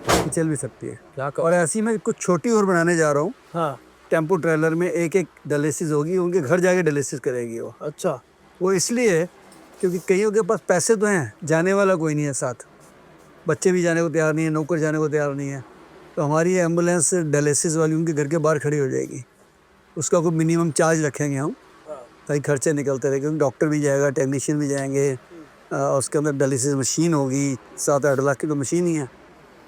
ये चल भी सकती है। क्या और ऐसी मैं कुछ छोटी और बनाने जा रहा हूँ। हाँ टेम्पो ट्रेलर में एक एक डायलिसिस होगी, उनके घर जाके डायलिसिस करेगी वो। अच्छा वो इसलिए क्योंकि कईयों के पास पैसे तो हैं, जाने वाला कोई नहीं है साथ, बच्चे भी जाने को तैयार नहीं है, नौकर जाने को तैयार नहीं है। तो हमारी एम्बुलेंस डायलिसिस वाली उनके घर के बाहर खड़ी हो जाएगी। उसका कोई मिनिमम चार्ज रखेंगे हम, ताकि खर्चे निकलते रहे, क्योंकि डॉक्टर भी जाएगा, टेक्नीशियन भी जाएंगे, उसके अंदर डायलिसिस मशीन होगी। 7-8 लाख की तो मशीन ही है।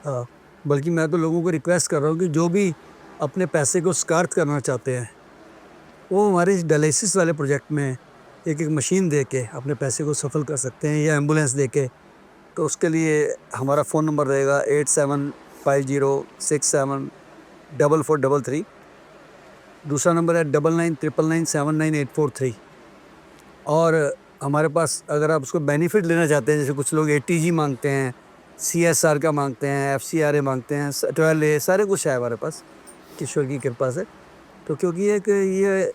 हाँ, बल्कि मैं तो लोगों को रिक्वेस्ट कर रहा हूँ कि जो भी अपने पैसे को स्कार्थ करना चाहते हैं, वो हमारे इस डायलिसिस वाले प्रोजेक्ट में एक एक मशीन दे के अपने पैसे को सफल कर सकते हैं, या एम्बुलेंस दे के। तो उसके लिए हमारा फ़ोन नंबर रहेगा 8750674433। दूसरा नंबर है 9999979843। और हमारे पास अगर आप उसको बेनिफिट लेना चाहते हैं, जैसे कुछ लोग एटीजी मांगते हैं, सीएसआर का मांगते हैं, एफसीआरए मांगते हैं, 12A सारे कुछ है हमारे पास ईश्वर की कृपा से। तो क्योंकि ये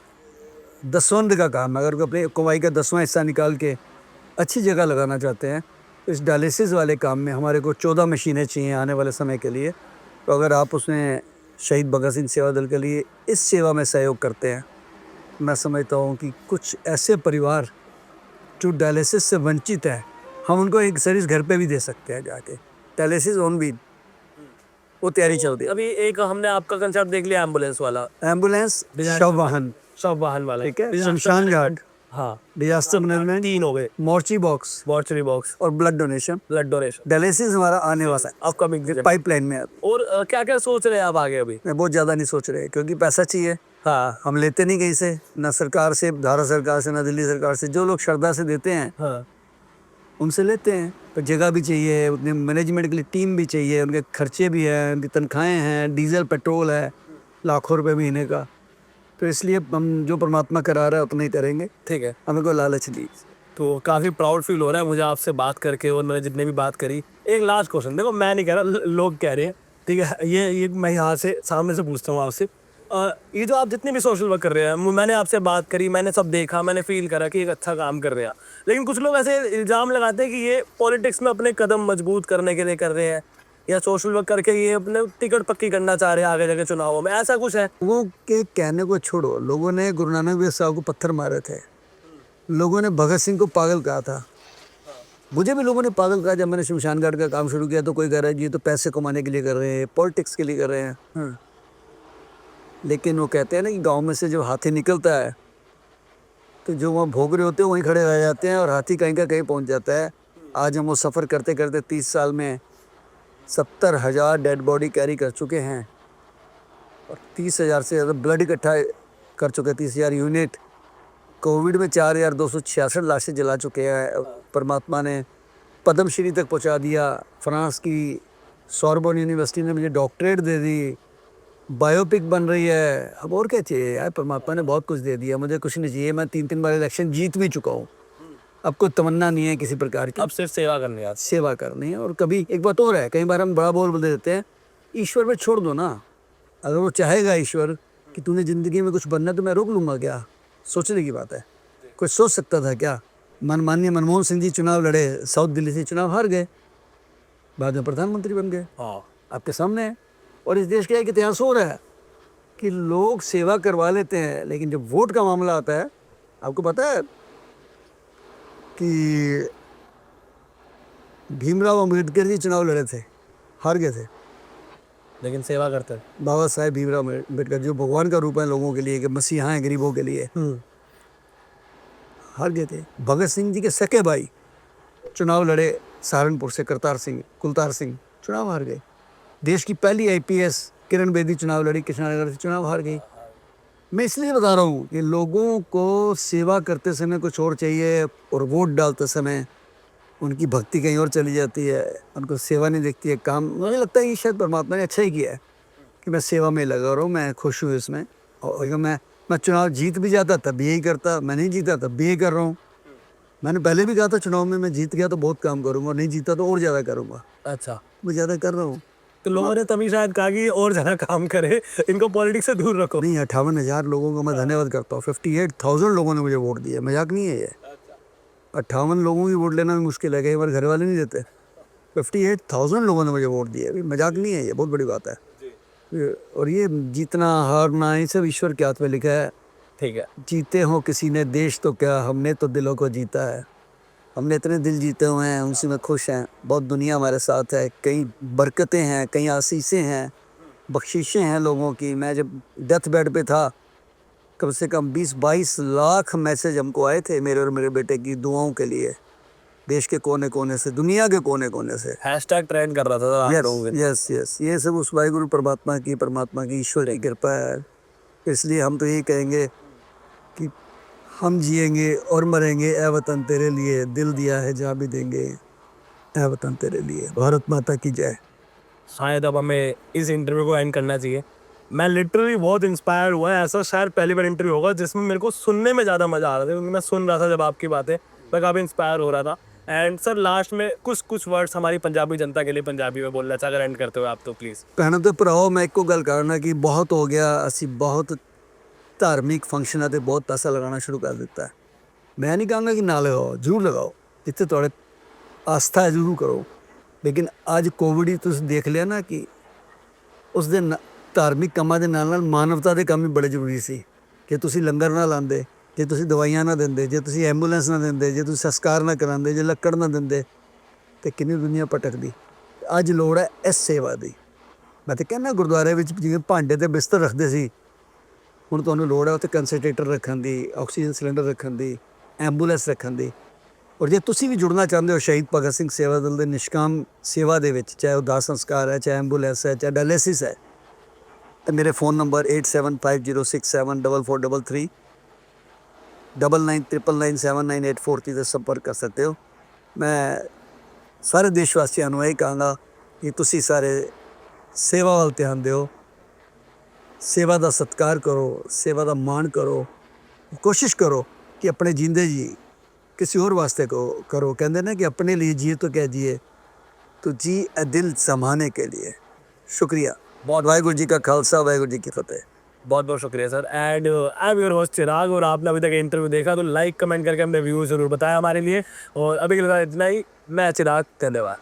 दसवंध का काम है, अगर वो अपने कमाई का 10वां हिस्सा निकाल के अच्छी जगह लगाना चाहते हैं तो इस डायलिसिस वाले काम में हमारे को 14 मशीनें चाहिए आने वाले समय के लिए। तो अगर आप उसमें शहीद भगत सिंह सेवा दल के लिए इस सेवा में सहयोग करते हैं, मैं समझता हूँ कि कुछ ऐसे परिवार जो डायलिसिस से वंचित है, हम उनको एक सर्विस घर पे भी दे सकते हैं जाके। डायलिसिस ऑन भी वो तैयारी चल रही है। अभी एक हमने आपका कंसेप्ट देख लिया एम्बुलेंस वाला, एम्बुलेंस, शव वाहन, सब वाहन वाला, ठीक है, शमशान घाट, हाँ, डिजास्टर मैनेजमेंट, 3 हो गए, मोर्ची बॉक्स मॉर्चरी बॉक्स, और blood donation. Blood donation, dialysis हमारा आने वाला है, अपकमिंग। पाइपलाइन में है। और क्या क्या सोच रहे हैं आप आगे अभी? मैं बहुत ज़्यादा नहीं सोच रहे, क्योंकि पैसा चाहिए। हाँ हम लेते नहीं कहीं से, ना सरकार से, भारत सरकार से, ना दिल्ली सरकार से। जो लोग श्रद्धा से देते हैं हाँ, उनसे लेते हैं। तो जगह भी चाहिए, उतने मैनेजमेंट के लिए टीम भी चाहिए, उनके खर्चे भी हैं, उनकी तनख्वाहें हैं, डीजल पेट्रोल है, लाखों रुपए महीने का। तो इसलिए हम जो परमात्मा करा रहा है उतना ही करेंगे, ठीक है। हमें कोई लालच नहीं। तो काफ़ी प्राउड फील हो रहा है मुझे आपसे बात करके, और मैंने जितने भी बात करी। एक लास्ट क्वेश्चन, देखो मैं नहीं कह रहा, लोग कह रहे हैं, ठीक है, ये मैं यहाँ से सामने से पूछता हूँ आपसे। ये जो आप जितने भी सोशल वर्क कर रहे हैं, मैंने आपसे बात करी, मैंने सब देखा, मैंने फील करा कि एक अच्छा काम कर रहे हैं, लेकिन कुछ लोग ऐसे इल्ज़ाम लगाते हैं कि ये पॉलिटिक्स में अपने कदम मजबूत करने के लिए कर रहे हैं, या सोशल वर्क करके ये अपने टिकट पक्की करना चाह रहे हैं आगे जाके चुनावों में, ऐसा कुछ है? लोगों के कहने को छोड़ो, लोगों ने गुरु नानक देव साहब को पत्थर मारे थे, लोगों ने भगत सिंह को पागल कहा था, मुझे भी लोगों ने पागल कहा। जब मैंने शमशान घाट का काम शुरू किया तो कोई कह रहा है जी ये तो पैसे कमाने के लिए कर रहे हैं, पॉलिटिक्स के लिए कर रहे हैं। लेकिन वो कहते हैं ना कि गांव में से जो हाथी निकलता है तो जो वहाँ भोग रहे होते हैं वहीं खड़े रह जाते हैं और हाथी कहीं का कहीं पहुँच जाता है। आज हम वो सफ़र करते करते 30 साल में 70,000 डेड बॉडी कैरी कर चुके हैं और 30,000 से ज़्यादा ब्लड इकट्ठा कर चुके हैं, 30,000 यूनिट। कोविड में 4,266 लाशें जला चुके हैं। परमात्मा ने पद्मश्री तक पहुंचा दिया। फ्रांस की सॉर्बोन यूनिवर्सिटी ने मुझे डॉक्टरेट दे दी। बायोपिक बन रही है। अब और क्या चाहिए यार, परमात्मा ने बहुत कुछ दे दिया, मुझे कुछ नहीं चाहिए। मैं 3 बार इलेक्शन जीत भी चुका हूँ। अब कोई तमन्ना नहीं है किसी प्रकार की, अब सिर्फ सेवा करने यार, सेवा करनी है। और कभी एक बात और है, कई बार हम बड़ा बोल देते हैं, ईश्वर पे छोड़ दो ना। अगर वो चाहेगा ईश्वर कि तूने ज़िंदगी में कुछ बनना है तो मैं रोक लूँगा क्या? सोचने की बात है। कोई सोच सकता था क्या? माननीय मनमोहन सिंह जी चुनाव लड़े, साउथ दिल्ली से चुनाव हार गए, बाद में प्रधानमंत्री बन गए, हाँ, आपके सामने है। और इस देश का एक इतिहास हो रहा है कि लोग सेवा करवा लेते हैं, लेकिन जब वोट का मामला आता है, आपको पता है कि भीमराव अम्बेडकर जी चुनाव लड़े थे, हार गए थे। लेकिन सेवा करते हैं। बाबा साहेब भीमराव अम्बेडकर जो भगवान का रूप है लोगों के लिए, कि मसीहा हैं गरीबों के लिए, हार गए थे। भगत सिंह जी के सके भाई चुनाव लड़े सहारनपुर से, कुलतार सिंह चुनाव हार गए। देश की पहली आईपीएस किरण बेदी चुनाव लड़ी कृष्णानगर से, चुनाव हार गई। मैं इसलिए बता रहा हूँ कि लोगों को सेवा करते समय कुछ और चाहिए और वोट डालते समय उनकी भक्ति कहीं और चली जाती है, उनको सेवा नहीं दिखती है। काम मुझे लगता है कि शायद परमात्मा ने अच्छा ही किया है कि मैं सेवा में लगा रहा हूँ, मैं खुश हूँ इसमें। और अगर मैं चुनाव जीत भी जाता तब भी यही करता, मैं नहीं जीता तब भी यही कर रहा हूँ। मैंने पहले भी कहा था चुनाव में मैं जीत गया तो बहुत काम करूँगा, और नहीं जीता तो और ज़्यादा करूँगा। अच्छा, मैं ज़्यादा कर रहा हूँ। तो लोगों ने तभी शायद कहा कि और ज़्यादा काम करे, इनको पॉलिटिक्स से दूर रखो। नहीं, 58,000 लोगों का मैं धन्यवाद करता हूँ। 58,000 लोगों ने मुझे वोट दिया, मजाक नहीं है ये। 58 लोगों की वोट लेना भी मुश्किल है, कई बार घर वाले नहीं देते। 58,000 लोगों ने मुझे वोट दिया, अभी मजाक नहीं है ये, बहुत बड़ी बात है। और ये जीतना हारना ये सब ईश्वर के हाथ में लिखा है। ठीक है, जीते हो किसी ने देश तो क्या, हमने तो दिलों को जीता है। हमने इतने दिल जीते हुए हैं, उनसे में खुश हैं। बहुत दुनिया हमारे साथ है, कई बरकतें हैं, कई आशीषें हैं, बख्शिशें हैं लोगों की। मैं जब डेथ बेड पे था, कम से कम 20-22 लाख मैसेज हमको आए थे, मेरे और मेरे बेटे की दुआओं के लिए, देश के कोने कोने से, दुनिया के कोने कोने से। हैशटैग ट्रेंड कर रहा था। यस, ये सब उस वाहिगुरु परमात्मा की ईश्वर की कृपा है। इसलिए हम तो यही कहेंगे कि हम जिएंगे और मरेंगे ए वतन तेरे लिए, दिल दिया है जहाँ भी देंगे ए वतन तेरे लिए। भारत माता की जय। शायद अब हमें इस इंटरव्यू को एंड करना चाहिए। मैं लिटरली बहुत इंस्पायर हुआ है। ऐसा शायद पहली बार इंटरव्यू होगा जिसमें मेरे को सुनने में ज़्यादा मज़ा आ रहा था, क्योंकि मैं सुन रहा था जब आपकी बातें, मैं काफ़ी इंस्पायर हो रहा था। एंड सर लास्ट में कुछ कुछ वर्ड्स हमारी पंजाबी जनता के लिए पंजाबी में बोलना चाह, अगर एंड करते हो आप तो प्लीज़। ਭੈਣਾਂ ਤੇ ਭਰਾਓ ਮੈਂ ਇੱਕੋ ਗੱਲ ਕਰਨਾ ਕਿ ਬਹੁਤ ਹੋ ਗਿਆ, ਅਸੀਂ ਬਹੁਤ ਧਾਰਮਿਕ ਫੰਕਸ਼ਨਾਂ ਤੇ ਬਹੁਤ ਪੈਸਾ ਲਗਾਉਣਾ ਸ਼ੁਰੂ ਕਰ ਦਿੱਤਾ ਹੈ। ਮੈਂ ਨਹੀਂ ਕਹਾਂਗਾ ਕਿ ਨਾ ਲਗਾਓ, ਜ਼ਰੂਰ ਲਗਾਓ, ਜਿੱਥੇ ਤੁਹਾਡੇ ਆਸਥਾ ਹੈ ਜ਼ਰੂਰ ਕਰੋ, ਲੇਕਿਨ ਅੱਜ ਕੋਵਿਡ ਹੀ ਤੁਸੀਂ ਦੇਖ ਲਿਆ ਨਾ ਕਿ ਉਸ ਦੇ ਧਾਰਮਿਕ ਕੰਮਾਂ ਦੇ ਨਾਲ ਨਾਲ ਮਾਨਵਤਾ ਦੇ ਕੰਮ ਵੀ ਬੜੇ ਜ਼ਰੂਰੀ ਸੀ। ਕਿ ਤੁਸੀਂ ਲੰਗਰ ਨਾ ਲਾਉਂਦੇ, ਜੇ ਤੁਸੀਂ ਦਵਾਈਆਂ ਨਾ ਦਿੰਦੇ, ਜੇ ਤੁਸੀਂ ਐਂਬੂਲੈਂਸ ਨਾ ਦਿੰਦੇ, ਜੇ ਤੁਸੀਂ ਸੰਸਕਾਰ ਨਾ ਕਰਾਉਂਦੇ, ਜੇ ਲੱਕੜ ਨਾ ਦਿੰਦੇ, ਤੇ ਕਿੰਨੀ ਦੁਨੀਆ ਭਟਕਦੀ। ਅੱਜ ਲੋੜ ਹੈ ਇਸ ਸੇਵਾ ਦੀ। ਮੈਂ ਤਾਂ ਕਹਿੰਦਾ ਗੁਰਦੁਆਰੇ ਵਿੱਚ ਜਿਵੇਂ ਭਾਂਡੇ ਤੇ ਬਿਸਤਰ ਰੱਖਦੇ ਸੀ, ਹੁਣ ਤੁਹਾਨੂੰ ਲੋੜ ਹੈ ਉੱਥੇ ਕੰਸਨਟਰੇਟਰ ਰੱਖਣ ਦੀ, ਆਕਸੀਜਨ ਸਿਲੰਡਰ ਰੱਖਣ ਦੀ, ਐਂਬੂਲੈਂਸ ਰੱਖਣ ਦੀ। ਔਰ ਜੇ ਤੁਸੀਂ ਵੀ ਜੁੜਨਾ ਚਾਹੁੰਦੇ ਹੋ ਸ਼ਹੀਦ ਭਗਤ ਸਿੰਘ ਸੇਵਾ ਦਲ ਦੇ ਨਿਸ਼ਕਾਮ ਸੇਵਾ ਦੇ ਵਿੱਚ, ਚਾਹੇ ਉਹ ਦਾਹ ਸੰਸਕਾਰ ਹੈ, ਚਾਹੇ ਐਂਬੂਲੈਂਸ ਹੈ, ਚਾਹੇ ਡਾਇਲਿਸਿਸ ਹੈ, ਤਾਂ ਮੇਰੇ फ़ोन नंबर 8750674433 9999979843 ਤੇ ਸੰਪਰਕ ਕਰ ਸਕਦੇ ਹੋ। ਮੈਂ ਸਾਰੇ ਦੇਸ਼ ਵਾਸੀਆਂ ਨੂੰ ਇਹ ਕਹਾਂਗਾ ਕਿ ਤੁਸੀਂ ਸਾਰੇ ਸੇਵਾ ਵੱਲ ਧਿਆਨ ਦਿਓ, ਸੇਵਾ ਦਾ ਸਤਿਕਾਰ ਕਰੋ, ਸੇਵਾ ਦਾ ਮਾਣ ਕਰੋ, ਕੋਸ਼ਿਸ਼ ਕਰੋ ਕਿ ਆਪਣੇ ਜਿੰਦੇ ਜੀ ਕਿਸੇ ਹੋਰ ਵਾਸਤੇ करो। कहते ना कि अपने लिए जिए तो क्या जिए, तो जी दिल समाने के लिए। शुक्रिया बहुत। वाहिगुरू जी का खालसा, वाहिगुरू जी की फतेह। बहुत बहुत शुक्रिया sir. And I am your host Chirag, और आपने अभी तक इंटरव्यू देखा तो लाइक कमेंट करके अपने व्यूज़ ज़रूर बताया हमारे लिए। और अभी के लिए इतना ही। मैं चिराग, धन्यवाद।